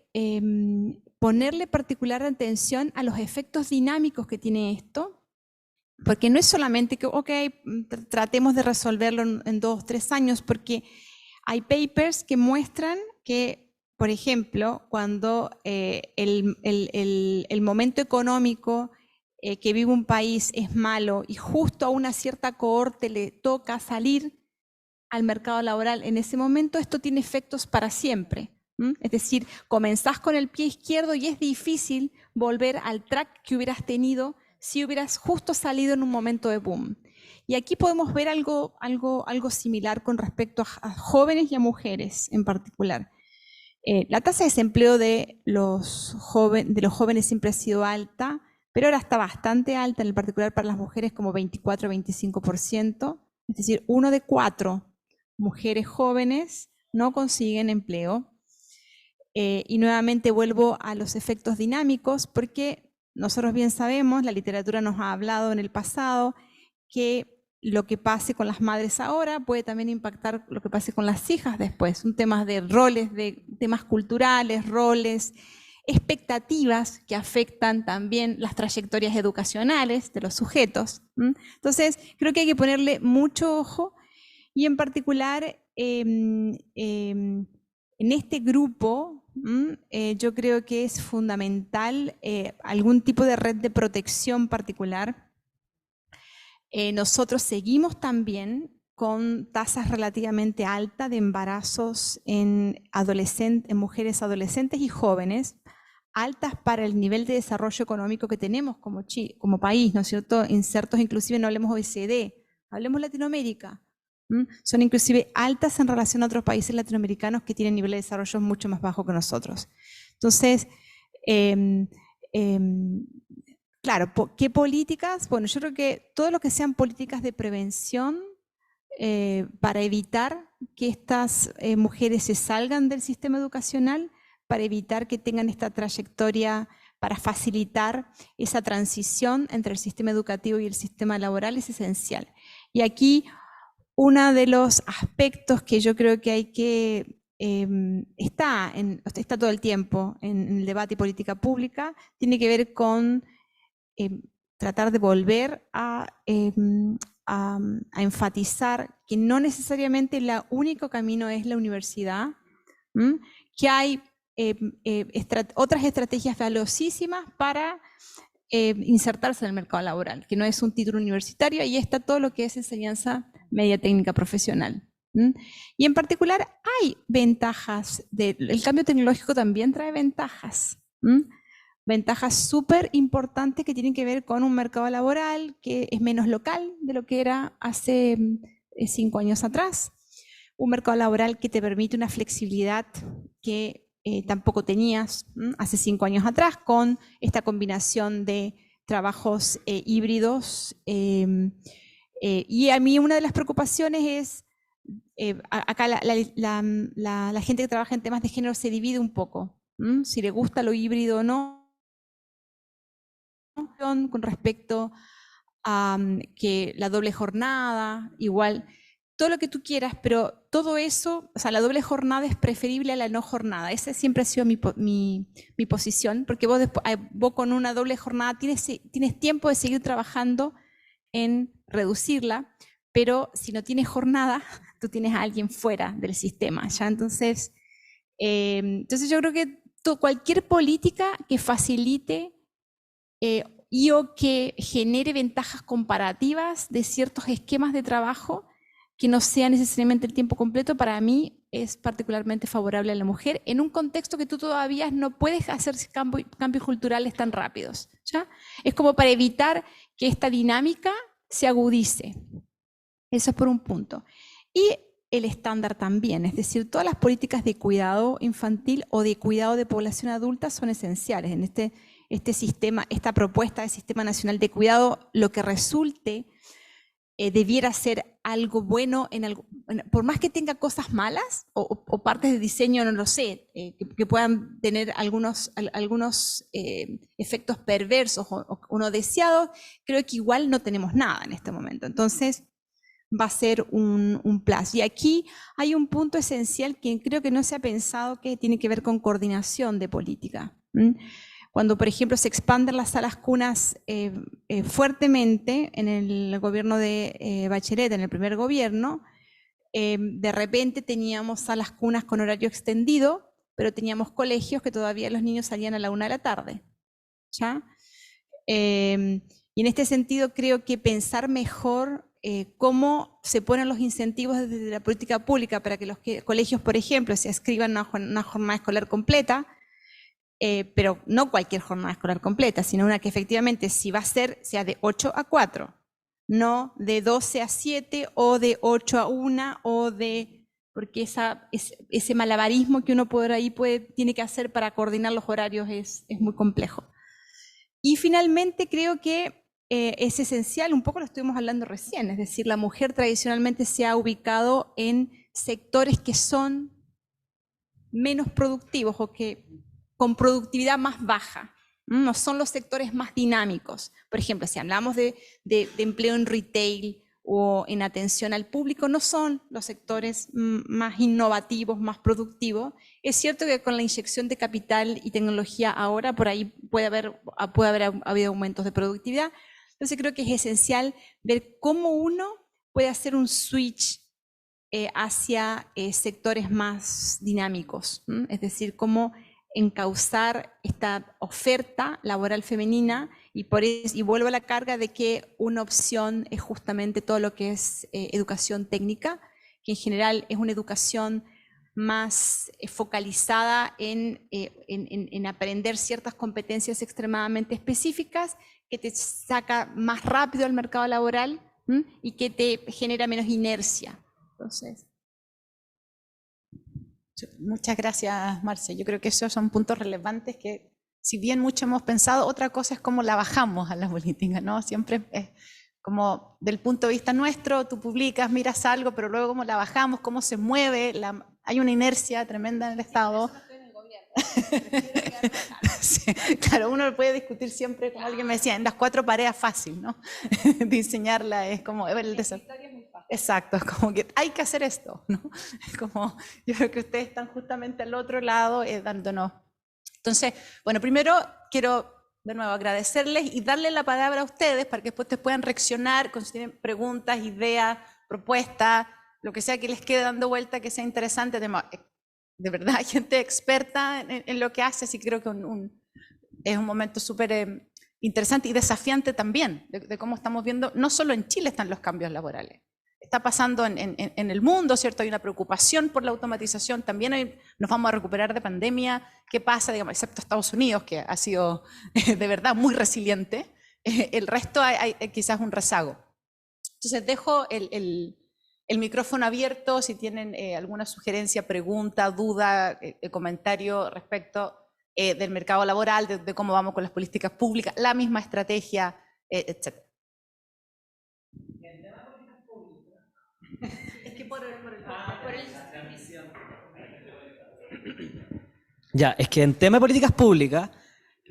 ponerle particular atención a los efectos dinámicos que tiene esto, porque no es solamente que, ok, tratemos de resolverlo en 2 o 3 años, porque hay papers que muestran que, por ejemplo, cuando el momento económico que vive un país es malo y justo a una cierta cohorte le toca salir al mercado laboral en ese momento, esto tiene efectos para siempre. Es decir, comenzás con el pie izquierdo y es difícil volver al track que hubieras tenido si hubieras justo salido en un momento de boom. Y aquí podemos ver algo similar con respecto a jóvenes y a mujeres en particular. La tasa de desempleo de los jóvenes siempre ha sido alta, pero ahora está bastante alta, en particular para las mujeres como 24-25%, es decir, 1 de 4 mujeres jóvenes no consiguen empleo. Y nuevamente vuelvo a los efectos dinámicos, porque nosotros bien sabemos, la literatura nos ha hablado en el pasado, que lo que pase con las madres ahora puede también impactar lo que pase con las hijas después. Un tema de roles, de temas culturales, roles, expectativas que afectan también las trayectorias educacionales de los sujetos. Entonces, creo que hay que ponerle mucho ojo y en particular en este grupo yo creo que es fundamental algún tipo de red de protección particular. Nosotros seguimos también con tasas relativamente altas de embarazos en mujeres adolescentes y jóvenes, altas para el nivel de desarrollo económico que tenemos como, como país, ¿no es cierto? Insertos, inclusive no hablemos OECD, hablemos Latinoamérica. Son inclusive altas en relación a otros países latinoamericanos que tienen nivel de desarrollo mucho más bajo que nosotros. Entonces, claro, ¿qué políticas? Bueno, yo creo que todo lo que sean políticas de prevención para evitar que estas mujeres se salgan del sistema educacional, para evitar que tengan esta trayectoria, para facilitar esa transición entre el sistema educativo y el sistema laboral es esencial. Y aquí uno de los aspectos que yo creo que hay que está todo el tiempo en el debate y política pública, tiene que ver con tratar de volver a enfatizar que no necesariamente el único camino es la universidad, que hay otras estrategias valiosísimas para insertarse en el mercado laboral, que no es un título universitario, ahí está todo lo que es enseñanza media técnica profesional. Y en particular hay ventajas, el cambio tecnológico también trae ventajas, ventajas súper importantes que tienen que ver con un mercado laboral que es menos local de lo que era hace 5 años atrás, un mercado laboral que te permite una flexibilidad que tampoco tenías hace 5 años atrás, con esta combinación de trabajos híbridos. Y a mí una de las preocupaciones es, acá la gente que trabaja en temas de género se divide un poco, si le gusta lo híbrido o no, con respecto a que la doble jornada, igual, todo lo que tú quieras, pero todo eso, o sea, la doble jornada es preferible a la no jornada. Esa siempre ha sido mi posición, porque vos con una doble jornada tienes tiempo de seguir trabajando en reducirla, pero si no tienes jornada, tú tienes a alguien fuera del sistema, ¿ya? Entonces yo creo que cualquier política que facilite y o que genere ventajas comparativas de ciertos esquemas de trabajo que no sea necesariamente el tiempo completo, para mí es particularmente favorable a la mujer en un contexto que tú todavía no puedes hacer cambios culturales tan rápidos, ¿ya? Es como para evitar que esta dinámica se agudice. Eso es por un punto. Y el estándar también, es decir, todas las políticas de cuidado infantil o de cuidado de población adulta son esenciales. En este sistema, esta propuesta de Sistema Nacional de Cuidado, lo que resulte debiera ser algo bueno, por más que tenga cosas malas o partes de diseño, no lo sé, que puedan tener algunos efectos perversos o no deseados, creo que igual no tenemos nada en este momento. Entonces va a ser un plus. Y aquí hay un punto esencial que creo que no se ha pensado, que tiene que ver con coordinación de política. Cuando, por ejemplo, se expanden las salas cunas fuertemente en el gobierno de Bachelet, en el primer gobierno, de repente teníamos salas cunas con horario extendido, pero teníamos colegios que todavía los niños salían a la 1 de la tarde, ¿ya? Y en este sentido creo que pensar mejor cómo se ponen los incentivos desde la política pública para que los colegios, por ejemplo, se inscriban a una jornada escolar completa, pero no cualquier jornada escolar completa, sino una que efectivamente, si va a ser, sea de 8 a 4, no de 12 a 7 o de 8 a 1 o de... porque ese malabarismo que uno por ahí tiene que hacer para coordinar los horarios es muy complejo. Y finalmente creo que es esencial, un poco lo estuvimos hablando recién, es decir, la mujer tradicionalmente se ha ubicado en sectores que son menos productivos o que con productividad más baja, no son los sectores más dinámicos. Por ejemplo, si hablamos de empleo en retail o en atención al público, no son los sectores más innovativos, más productivos. Es cierto que con la inyección de capital y tecnología ahora por ahí puede haber habido aumentos de productividad. Entonces creo que es esencial ver cómo uno puede hacer un switch hacia sectores más dinámicos, es decir, cómo encauzar esta oferta laboral femenina y vuelvo a la carga de que una opción es justamente todo lo que es educación técnica, que en general es una educación más focalizada en aprender ciertas competencias extremadamente específicas, que te saca más rápido al mercado laboral y que te genera menos inercia. Entonces, muchas gracias, Marce. Yo creo que esos son puntos relevantes que, si bien mucho hemos pensado, otra cosa es cómo la bajamos a la política, ¿no? Siempre es como del punto de vista nuestro, tú publicas, miras algo, pero luego cómo la bajamos, cómo se mueve, hay una inercia tremenda en el Estado. Sí, claro, uno puede discutir siempre, como alguien me decía, en las 4 paredes fácil, ¿no? Diseñarla es como el desafío. Exacto, es como que hay que hacer esto, ¿no? Es como, yo creo que ustedes están justamente al otro lado dándonos. Entonces, bueno, primero quiero de nuevo agradecerles y darle la palabra a ustedes para que después te puedan reaccionar, si tienen preguntas, ideas, propuestas, lo que sea que les quede dando vuelta, que sea interesante. De verdad, hay gente experta en lo que hace, así que creo que es un momento súper interesante y desafiante también, de cómo estamos viendo, no solo en Chile están los cambios laborales, está pasando en el mundo, ¿cierto? Hay una preocupación por la automatización, también nos vamos a recuperar de pandemia, ¿qué pasa? Digamos, excepto Estados Unidos, que ha sido de verdad muy resiliente, el resto hay quizás un rezago. Entonces dejo el micrófono abierto si tienen alguna sugerencia, pregunta, duda, comentario respecto del mercado laboral, de cómo vamos con las políticas públicas, la misma estrategia, etc. Es que por el Ya, es que en tema de políticas públicas,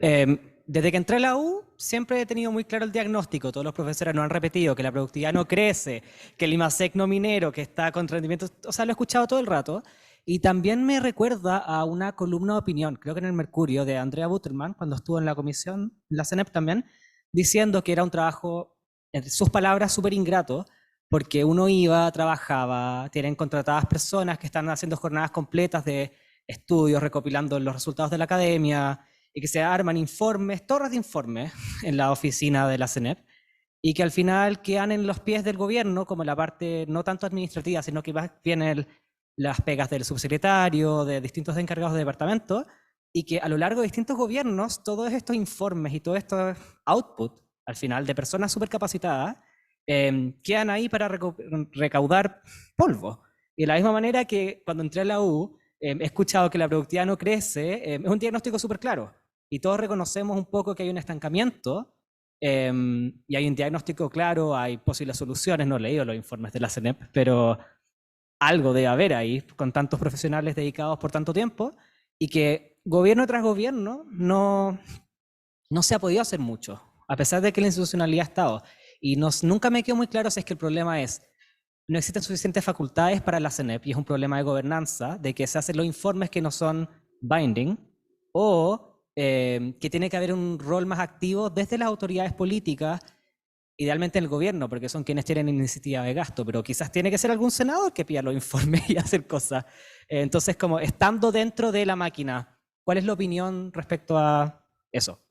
desde que entré a la U, siempre he tenido muy claro el diagnóstico. Todos los profesores nos han repetido que la productividad no crece, que el IMASEC no minero, que está con rendimientos, o sea, lo he escuchado todo el rato. Y también me recuerda a una columna de opinión, creo que en el Mercurio, de Andrea Butterman, cuando estuvo en la comisión, la CENEP también, diciendo que era un trabajo, en sus palabras, súper ingrato, porque uno iba, trabajaba, tienen contratadas personas que están haciendo jornadas completas de estudios, recopilando los resultados de la academia, y que se arman informes, torres de informes en la oficina de la CENEP, y que al final quedan en los pies del gobierno, como la parte no tanto administrativa, sino que más bien las pegas del subsecretario, de distintos encargados de departamento, y que a lo largo de distintos gobiernos, todos estos informes y todo estos output, al final, de personas súper capacitadas, quedan ahí para recaudar polvo. Y de la misma manera que cuando entré a la U, he escuchado que la productividad no crece, es un diagnóstico súper claro. Y todos reconocemos un poco que hay un estancamiento, y hay un diagnóstico claro, hay posibles soluciones. No he leído los informes de la CENEP, pero algo debe haber ahí, con tantos profesionales dedicados por tanto tiempo, y que gobierno tras gobierno no se ha podido hacer mucho, a pesar de que la institucionalidad ha estado. Y nunca me quedó muy claro si es que el problema es no existen suficientes facultades para la CENEP y es un problema de gobernanza, de que se hacen los informes que no son binding, o que tiene que haber un rol más activo desde las autoridades políticas, idealmente en el gobierno, porque son quienes tienen iniciativa de gasto, pero quizás tiene que ser algún senador que pida los informes y hacer cosas. Entonces, como estando dentro de la máquina, ¿cuál es la opinión respecto a eso?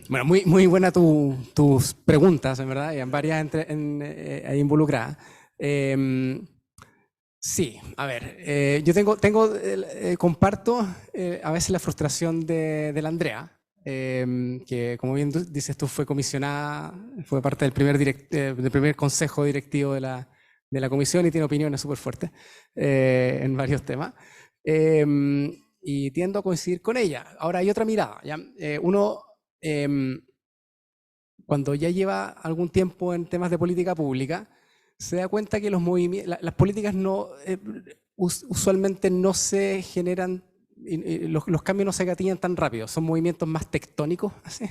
Bueno, muy buena tus preguntas, en verdad, y en varias ahí involucradas. Sí, a ver, yo comparto a veces la frustración de la Andrea, que como bien dices tú fue comisionada, fue parte del primer consejo directivo de la comisión y tiene opiniones súper fuertes en varios temas. Y tiendo a coincidir con ella. Ahora hay otra mirada, ¿ya? Uno, cuando ya lleva algún tiempo en temas de política pública, se da cuenta que las políticas usualmente no se generan, los cambios no se gatillan tan rápido, son movimientos más tectónicos, así.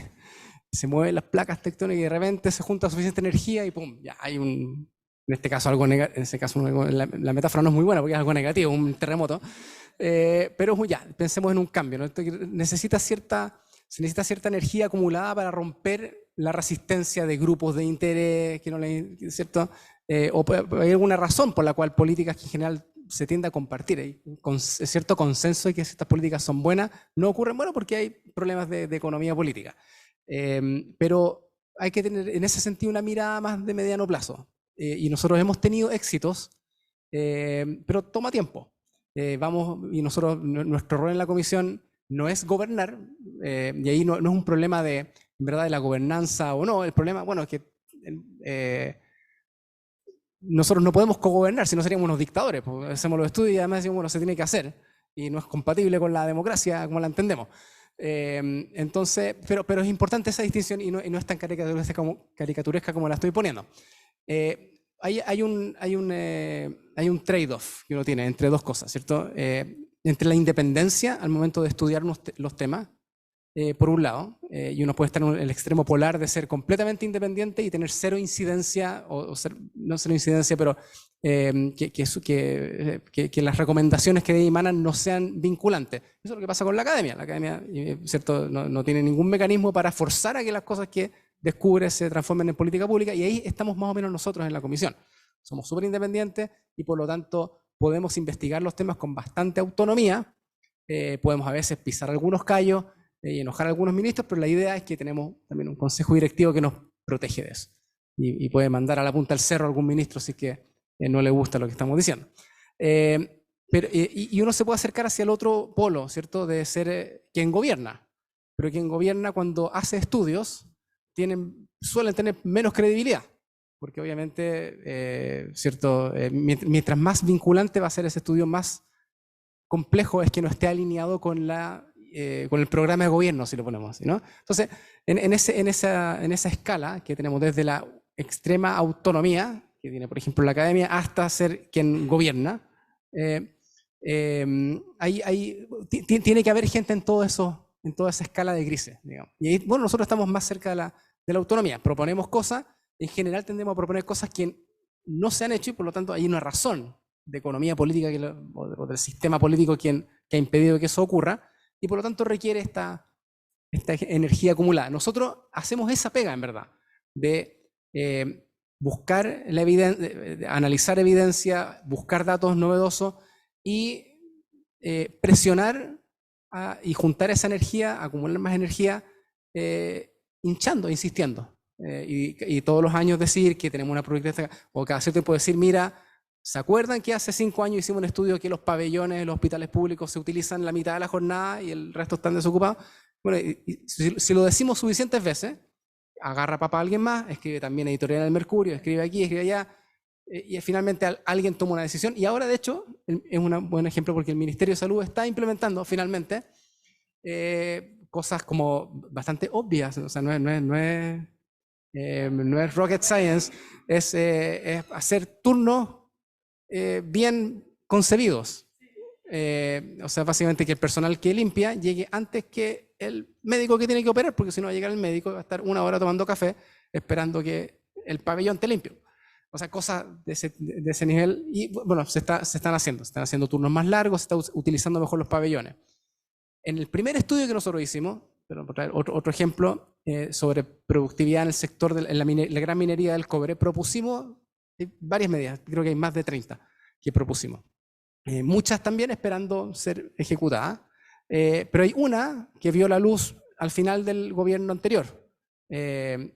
Se mueven las placas tectónicas y de repente se junta suficiente energía y pum, ya hay en este caso algo negativo, en ese caso la metáfora no es muy buena porque es algo negativo, un terremoto, pero ya, pensemos en un cambio, ¿no? Se necesita cierta energía acumulada para romper la resistencia de grupos de interés, ¿cierto? O hay alguna razón por la cual políticas que en general se tiende a compartir, hay cierto consenso de que si estas políticas son buenas, no ocurren, bueno, porque hay problemas de economía política. Pero hay que tener en ese sentido una mirada más de mediano plazo. Y nosotros hemos tenido éxitos, pero toma tiempo. Y nosotros, nuestro rol en la comisión no es gobernar, y ahí no es un problema de, en verdad, de la gobernanza o no. El problema, bueno, es que nosotros no podemos cogobernar, si no seríamos unos dictadores. Pues hacemos los estudios y además decimos, bueno, se tiene que hacer, y no es compatible con la democracia como la entendemos. Entonces, pero es importante esa distinción y no es tan caricaturesca como la estoy poniendo. Hay un trade-off que uno tiene entre dos cosas, ¿cierto? Entre la independencia al momento de estudiar los temas, por un lado, y uno puede estar en el extremo polar de ser completamente independiente y tener cero incidencia, no cero incidencia, pero que las recomendaciones que de ahí emanan no sean vinculantes. Eso es lo que pasa con la academia. La academia, ¿cierto? No tiene ningún mecanismo para forzar a que las cosas que descubre se transformen en política pública, y ahí estamos más o menos nosotros en la comisión. Somos súper independientes y por lo tanto podemos investigar los temas con bastante autonomía, podemos a veces pisar algunos callos y enojar a algunos ministros, pero la idea es que tenemos también un consejo directivo que nos protege de eso y puede mandar a la punta del cerro a algún ministro si es que no le gusta lo que estamos diciendo. Y uno se puede acercar hacia el otro polo, ¿cierto? De ser quien gobierna, pero quien gobierna cuando hace estudios suelen tener menos credibilidad, porque obviamente, ¿cierto? Mientras más vinculante va a ser ese estudio, más complejo es que no esté alineado con el programa de gobierno, si lo ponemos así, ¿no? Entonces, en esa escala que tenemos desde la extrema autonomía, que tiene, por ejemplo, la academia, hasta ser quien gobierna, tiene que haber gente en toda esa escala de grises, digamos. Y ahí, bueno, nosotros estamos más cerca de la autonomía, proponemos cosas, en general tendemos a proponer cosas que no se han hecho y por lo tanto hay una razón de economía política o del sistema político que ha impedido que eso ocurra, y por lo tanto requiere esta energía acumulada. Nosotros hacemos esa pega, en verdad, de buscar la evidencia, analizar evidencia, buscar datos novedosos y presionar y juntar esa energía, acumular más energía, hinchando, insistiendo. Y todos los años decir que tenemos una proyección, o cada cierto tiempo decir, mira, ¿se acuerdan que hace 5 años hicimos un estudio que los pabellones de los hospitales públicos se utilizan la mitad de la jornada y el resto están desocupados? Bueno, si lo decimos suficientes veces, agarra papá a alguien más, escribe también editorial del Mercurio, escribe aquí, escribe allá, y finalmente alguien toma una decisión. Y ahora, de hecho, es un buen ejemplo porque el Ministerio de Salud está implementando finalmente cosas como bastante obvias, o sea, no es rocket science, es hacer turnos bien concebidos. O sea, básicamente que el personal que limpia llegue antes que el médico que tiene que operar, porque si no va a llegar el médico y va a estar 1 hora tomando café esperando que el pabellón esté limpio. O sea, cosas de ese nivel. Y bueno, se están haciendo turnos más largos, se están utilizando mejor los pabellones. En el primer estudio que nosotros hicimos, pero por traer otro ejemplo, sobre productividad en el sector de la gran minería del cobre, propusimos varias medidas, creo que hay más de 30 que propusimos. Muchas también esperando ser ejecutadas, pero hay una que vio la luz al final del gobierno anterior, de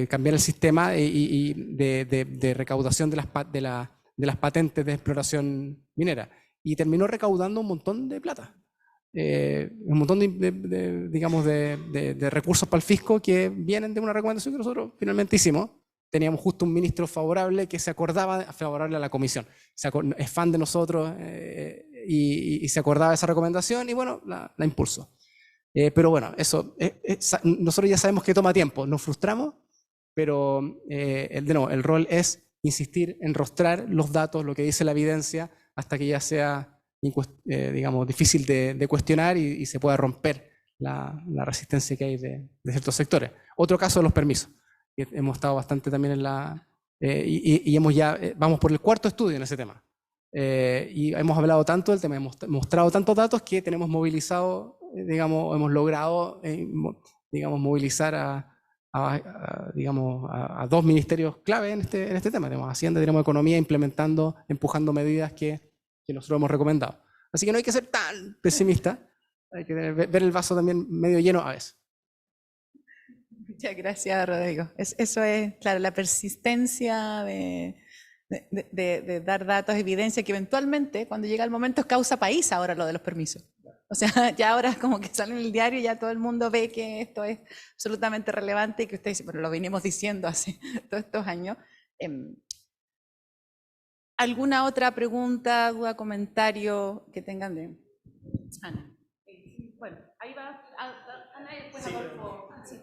cambiar el sistema y de recaudación de las patentes de exploración minera, y terminó recaudando un montón de plata. Un montón de recursos para el fisco que vienen de una recomendación que nosotros finalmente hicimos. Teníamos justo un ministro favorable que se acordaba, favorable a la comisión, es fan de nosotros y se acordaba de esa recomendación y bueno, la impulsó. Pero bueno, eso, nosotros ya sabemos que toma tiempo, nos frustramos, pero de nuevo, el rol es insistir, enrostrar los datos, lo que dice la evidencia, hasta que ya sea digamos, difícil de cuestionar y se pueda romper la resistencia que hay de ciertos sectores. Otro caso de los permisos. Hemos estado bastante también en y vamos por el 4.º estudio en ese tema. Y hemos hablado tanto del tema, hemos mostrado tantos datos que tenemos movilizado, digamos, hemos logrado, digamos, movilizar a 2 ministerios clave en este tema. Tenemos Hacienda, tenemos Economía, empujando medidas que nosotros hemos recomendado. Así que no hay que ser tan pesimista, hay que ver el vaso también medio lleno a veces. Muchas gracias, Rodrigo. Eso es, claro, la persistencia de dar datos, evidencia, que eventualmente, cuando llega el momento, es causa país ahora lo de los permisos. O sea, ya ahora como que sale en el diario y ya todo el mundo ve que esto es absolutamente relevante y que ustedes dicen, bueno, lo venimos diciendo hace todos estos años. ¿Alguna otra pregunta, duda, comentario que tengan de Ana? Bueno, ahí va Ana y después Adolfo. Sí.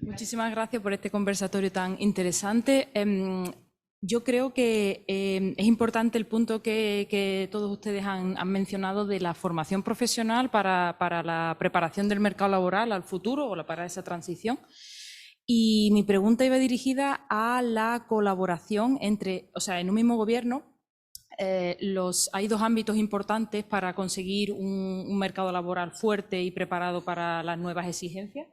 Muchísimas gracias por este conversatorio tan interesante. Yo creo que es importante el punto que todos ustedes han mencionado de la formación profesional para la preparación del mercado laboral al futuro o para esa transición. Y mi pregunta iba dirigida a la colaboración entre, o sea, en un mismo gobierno, hay dos ámbitos importantes para conseguir un mercado laboral fuerte y preparado para las nuevas exigencias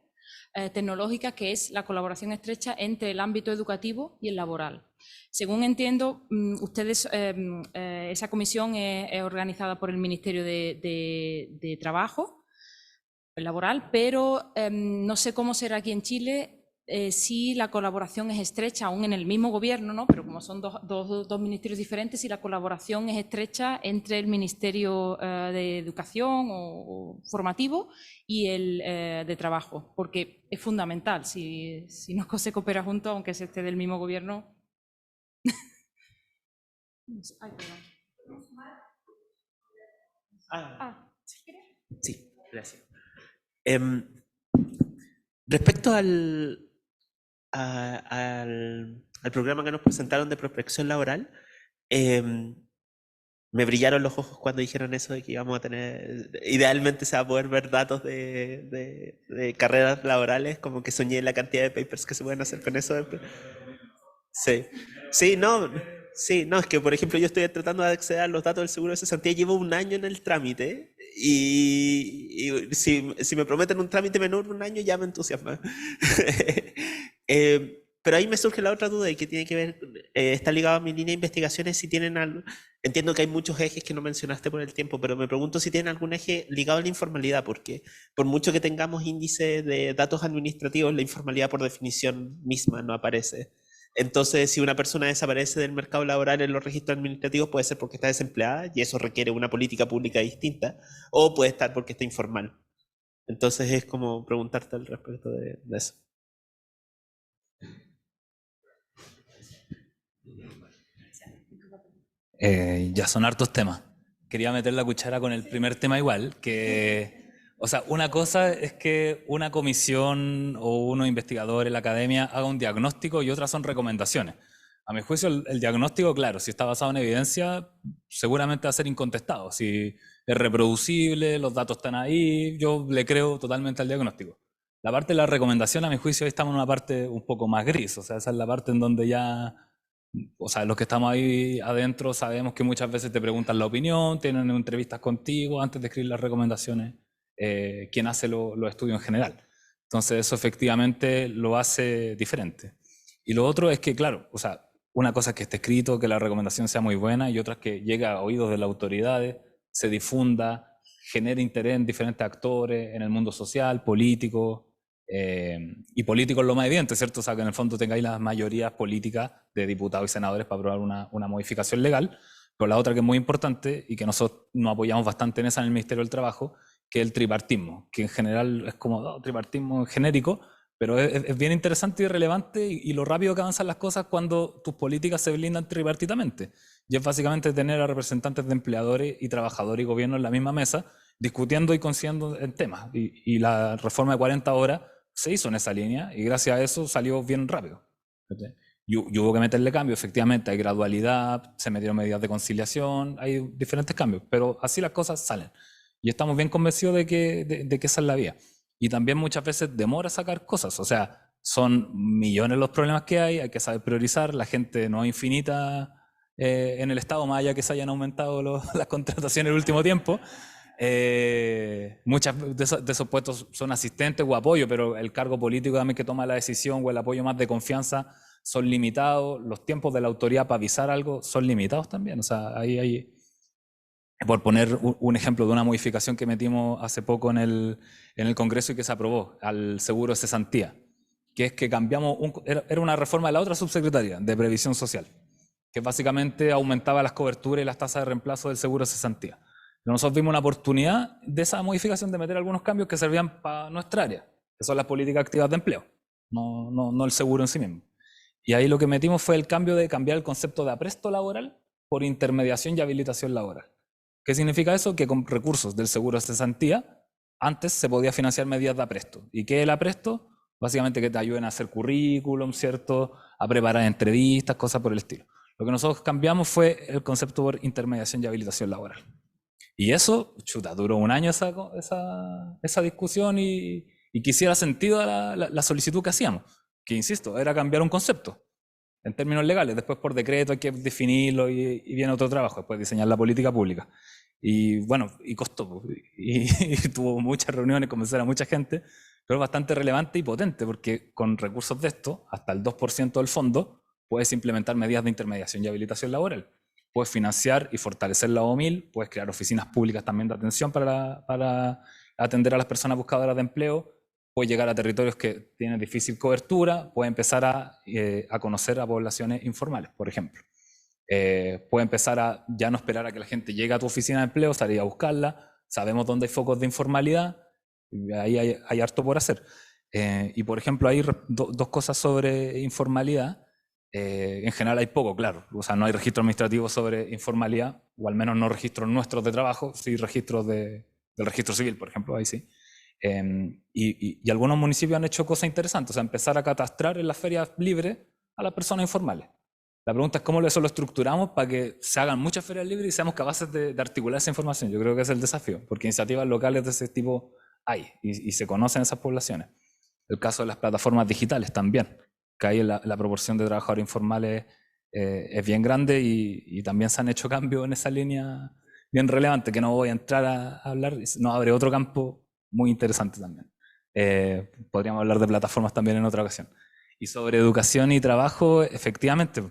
tecnológicas, que es la colaboración estrecha entre el ámbito educativo y el laboral. Según entiendo, ustedes, esa comisión es organizada por el Ministerio de Trabajo laboral, pero no sé cómo será aquí en Chile. Si la colaboración es estrecha, aún en el mismo gobierno, ¿no? Pero como son dos ministerios diferentes, si la colaboración es estrecha entre el Ministerio de Educación o formativo y el de Trabajo, porque es fundamental, si no se coopera juntos, aunque se esté del mismo gobierno. Ay, perdón. Sí, gracias. Respecto al programa que nos presentaron de prospección laboral, me brillaron los ojos cuando dijeron eso de que íbamos a tener, idealmente se va a poder ver datos de carreras laborales, como que soñé la cantidad de papers que se pueden hacer con eso. Sí, sí, no, es que por ejemplo yo estoy tratando de acceder a los datos del seguro de cesantía, llevo un año en el trámite y si me prometen un trámite menor de un año ya me entusiasma. Pero ahí me surge la otra duda y que tiene que ver, está ligado a mi línea de investigaciones, si tienen algo, entiendo que hay muchos ejes que no mencionaste por el tiempo, pero me pregunto si tienen algún eje ligado a la informalidad, porque por mucho que tengamos índice de datos administrativos, la informalidad por definición misma no aparece. Entonces, si una persona desaparece del mercado laboral en los registros administrativos, puede ser porque está desempleada y eso requiere una política pública distinta, o puede estar porque está informal. Entonces es como preguntarte al respecto de eso. Ya son hartos temas. Quería meter la cuchara con el primer tema igual, que, o sea, una cosa es que una comisión o unos investigadores en la academia haga un diagnóstico y otras son recomendaciones. A mi juicio, el diagnóstico, claro, si está basado en evidencia, seguramente va a ser incontestado. Si es reproducible, los datos están ahí, yo le creo totalmente al diagnóstico. La parte de la recomendación, a mi juicio, ahí estamos en una parte un poco más gris, o sea, esa es la parte en donde ya... O sea, los que estamos ahí adentro sabemos que muchas veces te preguntan la opinión, tienen entrevistas contigo antes de escribir las recomendaciones, quien hace los estudios en general. Entonces eso efectivamente lo hace diferente. Y lo otro es que, claro, o sea, una cosa es que esté escrito, que la recomendación sea muy buena, y otra es que llegue a oídos de las autoridades, se difunda, genere interés en diferentes actores, en el mundo social, político, y político es lo más evidente, ¿cierto? O sea, que en el fondo tengáis las mayorías políticas de diputados y senadores para aprobar una modificación legal, pero la otra que es muy importante y que nosotros nos apoyamos bastante en esa en el Ministerio del Trabajo, que es el tripartismo, que en general es como tripartismo genérico, pero es bien interesante y relevante y lo rápido que avanzan las cosas cuando tus políticas se blindan tripartitamente. Y es básicamente tener a representantes de empleadores y trabajadores y gobierno en la misma mesa, discutiendo y coincidiendo en temas. Y la reforma de 40 horas se hizo en esa línea y gracias a eso salió bien rápido. Y hubo que meterle cambios, efectivamente, hay gradualidad, se metieron medidas de conciliación, hay diferentes cambios, pero así las cosas salen. Y estamos bien convencidos de que esa es la vía. Y también muchas veces demora sacar cosas, o sea, son millones los problemas que hay que saber priorizar, la gente no es infinita en el Estado, más allá que se hayan aumentado las contrataciones en el último tiempo. Muchas de esos puestos son asistentes o apoyo, pero el cargo político también que toma la decisión o el apoyo más de confianza son limitados, los tiempos de la autoridad para avisar algo son limitados también. O sea, ahí por poner un ejemplo de una modificación que metimos hace poco en el Congreso y que se aprobó al seguro de cesantía. que es que cambiamos, era una reforma de la otra subsecretaría, de Previsión Social, que básicamente aumentaba las coberturas y las tasas de reemplazo del seguro de cesantía. Nosotros vimos una oportunidad de esa modificación de meter algunos cambios que servían para nuestra área, que son las políticas activas de empleo, no el seguro en sí mismo. Y ahí lo que metimos fue el cambio de cambiar el concepto de apresto laboral por intermediación y habilitación laboral. ¿Qué significa eso? Que con recursos del seguro de cesantía, antes se podía financiar medidas de apresto. ¿Y qué es el apresto? Básicamente que te ayuden a hacer currículum, ¿cierto? A preparar entrevistas, cosas por el estilo. Lo que nosotros cambiamos fue el concepto por intermediación y habilitación laboral. Y eso, chuta, duró un año esa discusión y que hiciera sentido la solicitud que hacíamos. Que, insisto, era cambiar un concepto en términos legales. Después por decreto hay que definirlo y viene otro trabajo, después diseñar la política pública. Y bueno, y costó. Y tuvo muchas reuniones, convencer a mucha gente, pero es bastante relevante y potente porque con recursos de esto, hasta el 2% del fondo, puedes implementar medidas de intermediación y habilitación laboral. Puedes financiar y fortalecer la O1000, puedes crear oficinas públicas también de atención para atender a las personas buscadoras de empleo, puedes llegar a territorios que tienen difícil cobertura, puedes empezar a conocer a poblaciones informales, por ejemplo. Puedes empezar a ya no esperar a que la gente llegue a tu oficina de empleo, salir a buscarla, sabemos dónde hay focos de informalidad, y ahí hay harto por hacer. Y por ejemplo, hay dos cosas sobre informalidad. En general hay poco, claro, o sea, no hay registro administrativo sobre informalidad, o al menos no registros nuestros de trabajo, sí registros del registro civil, por ejemplo, ahí sí. Y algunos municipios han hecho cosas interesantes, o sea, empezar a catastrar en las ferias libres a las personas informales. La pregunta es cómo eso lo estructuramos para que se hagan muchas ferias libres y seamos capaces de articular esa información. Yo creo que es el desafío, porque iniciativas locales de ese tipo hay y se conocen esas poblaciones. El caso de las plataformas digitales también, que ahí la proporción de trabajadores informales es bien grande y también se han hecho cambios en esa línea bien relevante, que no voy a entrar a hablar, nos abre otro campo muy interesante también. Podríamos hablar de plataformas también en otra ocasión. Y sobre educación y trabajo, efectivamente,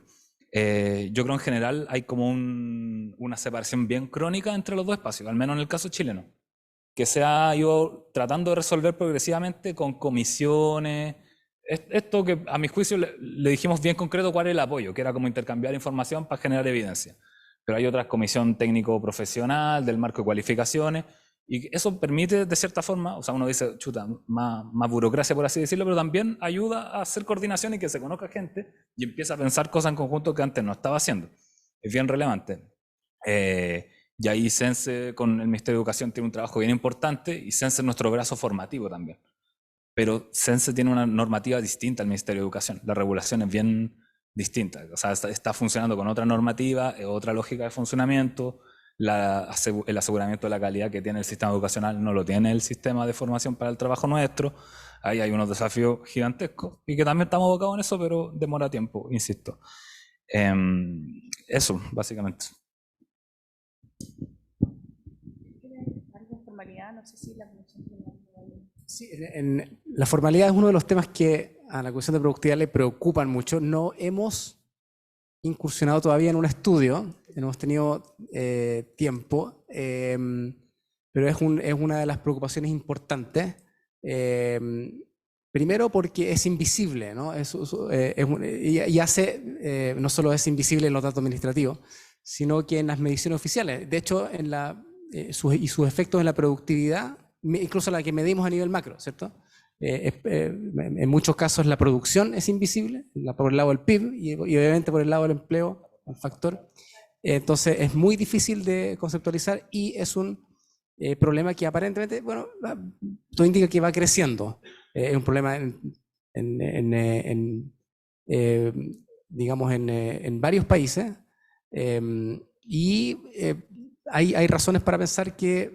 yo creo en general hay como una separación bien crónica entre los dos espacios, al menos en el caso chileno, que se ha ido tratando de resolver progresivamente con comisiones. Esto que a mi juicio le dijimos bien concreto cuál es el apoyo, que era como intercambiar información para generar evidencia. Pero hay otras, comisión técnico-profesional, del marco de cualificaciones, y eso permite de cierta forma, o sea, uno dice, chuta, más burocracia por así decirlo, pero también ayuda a hacer coordinación y que se conozca gente y empieza a pensar cosas en conjunto que antes no estaba haciendo. Es bien relevante. Y ahí Sense con el Ministerio de Educación tiene un trabajo bien importante y Sense es nuestro brazo formativo también. Pero Sense tiene una normativa distinta al Ministerio de Educación. La regulación es bien distinta. O sea, está funcionando con otra normativa, otra lógica de funcionamiento. El aseguramiento de la calidad que tiene el sistema educacional no lo tiene el sistema de formación para el trabajo nuestro. Ahí hay unos desafíos gigantescos y que también estamos abocados en eso, pero demora tiempo, insisto. Eso, básicamente. Sí, la formalidad es uno de los temas que a la Comisión de Productividad le preocupan mucho. No hemos incursionado todavía en un estudio, no hemos tenido tiempo, pero es una de las preocupaciones importantes. Primero porque es invisible, ¿no? Y hace, no solo es invisible en los datos administrativos, sino que en las mediciones oficiales. De hecho, sus efectos en la productividad, incluso la que medimos a nivel macro, ¿cierto? En muchos casos la producción es invisible, por el lado del PIB y obviamente por el lado del empleo, un factor. Entonces es muy difícil de conceptualizar y es un problema que aparentemente, bueno, todo indica que va creciendo. Es un problema digamos en varios países y hay razones para pensar que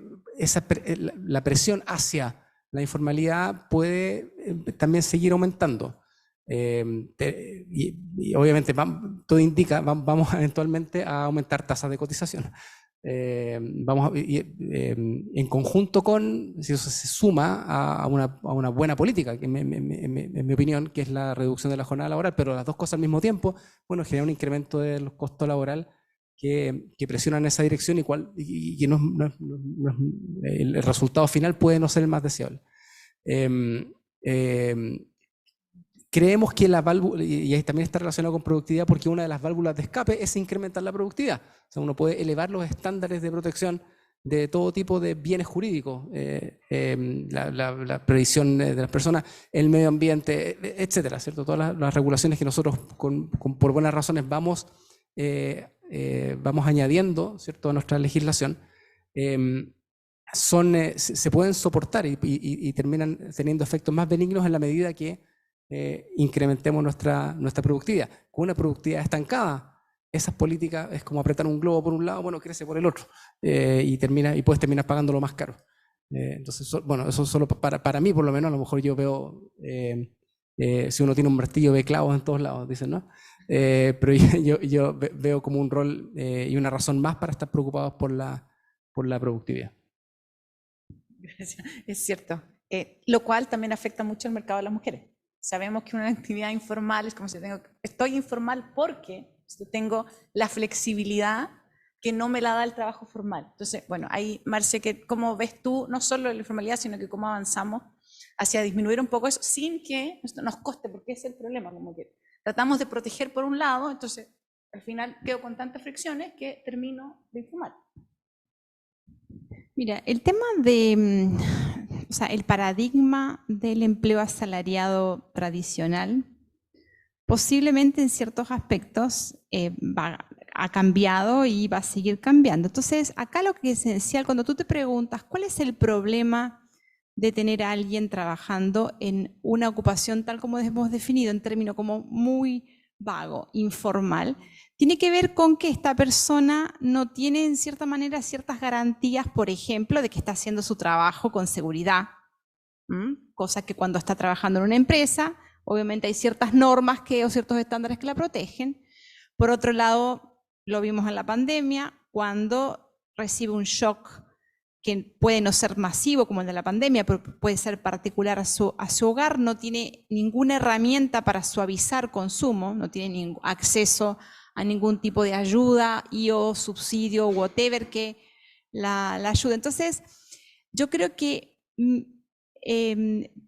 la presión hacia la informalidad puede también seguir aumentando. Y obviamente todo indica, vamos eventualmente a aumentar tasas de cotización. En conjunto si eso se suma a una buena política, que en mi opinión, que es la reducción de la jornada laboral, pero las dos cosas al mismo tiempo, bueno, genera un incremento del costo laboral que presionan en esa dirección y que el resultado final puede no ser el más deseable. creemos que la válvula, y ahí también está relacionado con productividad, porque una de las válvulas de escape es incrementar la productividad. O sea, uno puede elevar los estándares de protección de todo tipo de bienes jurídicos, la previsión de las personas, el medio ambiente, etcétera, ¿cierto? Todas las regulaciones que nosotros por buenas razones vamos añadiendo, ¿cierto?, a nuestra legislación, se pueden soportar y terminan teniendo efectos más benignos en la medida que incrementemos nuestra productividad. Con una productividad estancada, esas políticas es como apretar un globo por un lado, bueno, crece por el otro, y puedes terminar pagándolo más caro. Entonces, bueno, eso solo para mí, por lo menos, a lo mejor yo veo, si uno tiene un martillo, ve clavos en todos lados, dicen, ¿no? Pero yo veo como un rol y una razón más para estar preocupados por la productividad. Es cierto, lo cual también afecta mucho al mercado de las mujeres. Sabemos que una actividad informal es como si estoy informal porque tengo la flexibilidad que no me la da el trabajo formal. Entonces, bueno, ahí, Marce, ¿cómo ves tú no solo la informalidad, sino que cómo avanzamos hacia disminuir un poco eso sin que esto nos coste? Porque ese es el problema, como que tratamos de proteger por un lado, entonces al final quedo con tantas fricciones que termino de informal. Mira, el tema de, o sea, el paradigma del empleo asalariado tradicional, posiblemente en ciertos aspectos ha cambiado y va a seguir cambiando. Entonces, acá lo que es esencial, cuando tú te preguntas cuál es el problema de tener a alguien trabajando en una ocupación tal como hemos definido, en términos como muy vago, informal, tiene que ver con que esta persona no tiene en cierta manera ciertas garantías, por ejemplo, de que está haciendo su trabajo con seguridad, cosa que cuando está trabajando en una empresa, obviamente hay ciertas normas o ciertos estándares que la protegen. Por otro lado, lo vimos en la pandemia, cuando recibe un shock que puede no ser masivo como el de la pandemia, pero puede ser particular a su hogar, no tiene ninguna herramienta para suavizar consumo, no tiene acceso a ningún tipo de ayuda o subsidio, whatever que la ayude. Entonces, yo creo que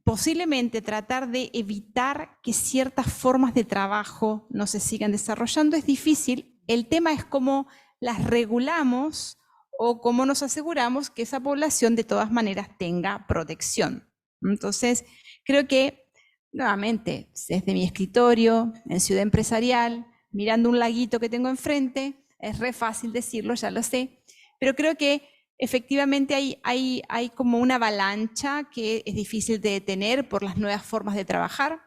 posiblemente tratar de evitar que ciertas formas de trabajo no se sigan desarrollando es difícil. El tema es cómo las regulamos o cómo nos aseguramos que esa población de todas maneras tenga protección. Entonces, creo que, nuevamente, desde mi escritorio, en Ciudad Empresarial, mirando un laguito que tengo enfrente, es re fácil decirlo, ya lo sé, pero creo que efectivamente hay como una avalancha que es difícil de detener por las nuevas formas de trabajar.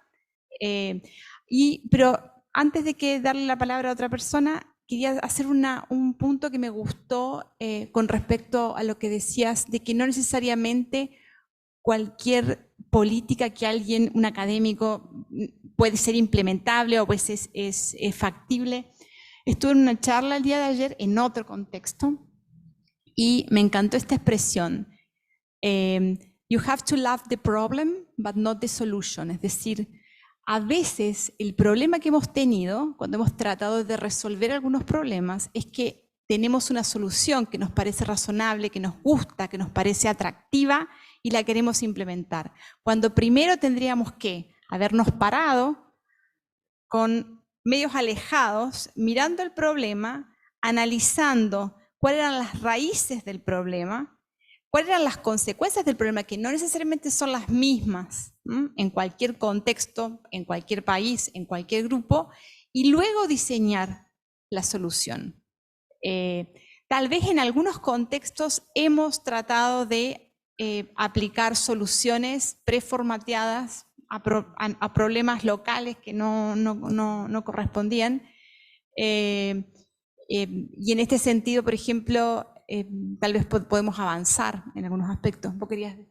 Pero antes de darle la palabra a otra persona, quería hacer un punto que me gustó con respecto a lo que decías, de que no necesariamente cualquier política que un académico puede ser implementable o pues es factible. Estuve en una charla el día de ayer en otro contexto y me encantó esta expresión. You have to love the problem, but not the solution. Es decir, a veces el problema que hemos tenido cuando hemos tratado de resolver algunos problemas es que tenemos una solución que nos parece razonable, que nos gusta, que nos parece atractiva y la queremos implementar. Cuando primero tendríamos que habernos parado con medios alejados, mirando el problema, analizando cuáles eran las raíces del problema, cuáles eran las consecuencias del problema, que no necesariamente son las mismas en cualquier contexto, en cualquier país, en cualquier grupo, y luego diseñar la solución. Tal vez en algunos contextos hemos tratado de aplicar soluciones preformateadas a problemas locales que no correspondían. Y en este sentido, por ejemplo, tal vez podemos avanzar en algunos aspectos. ¿Vos querías decir?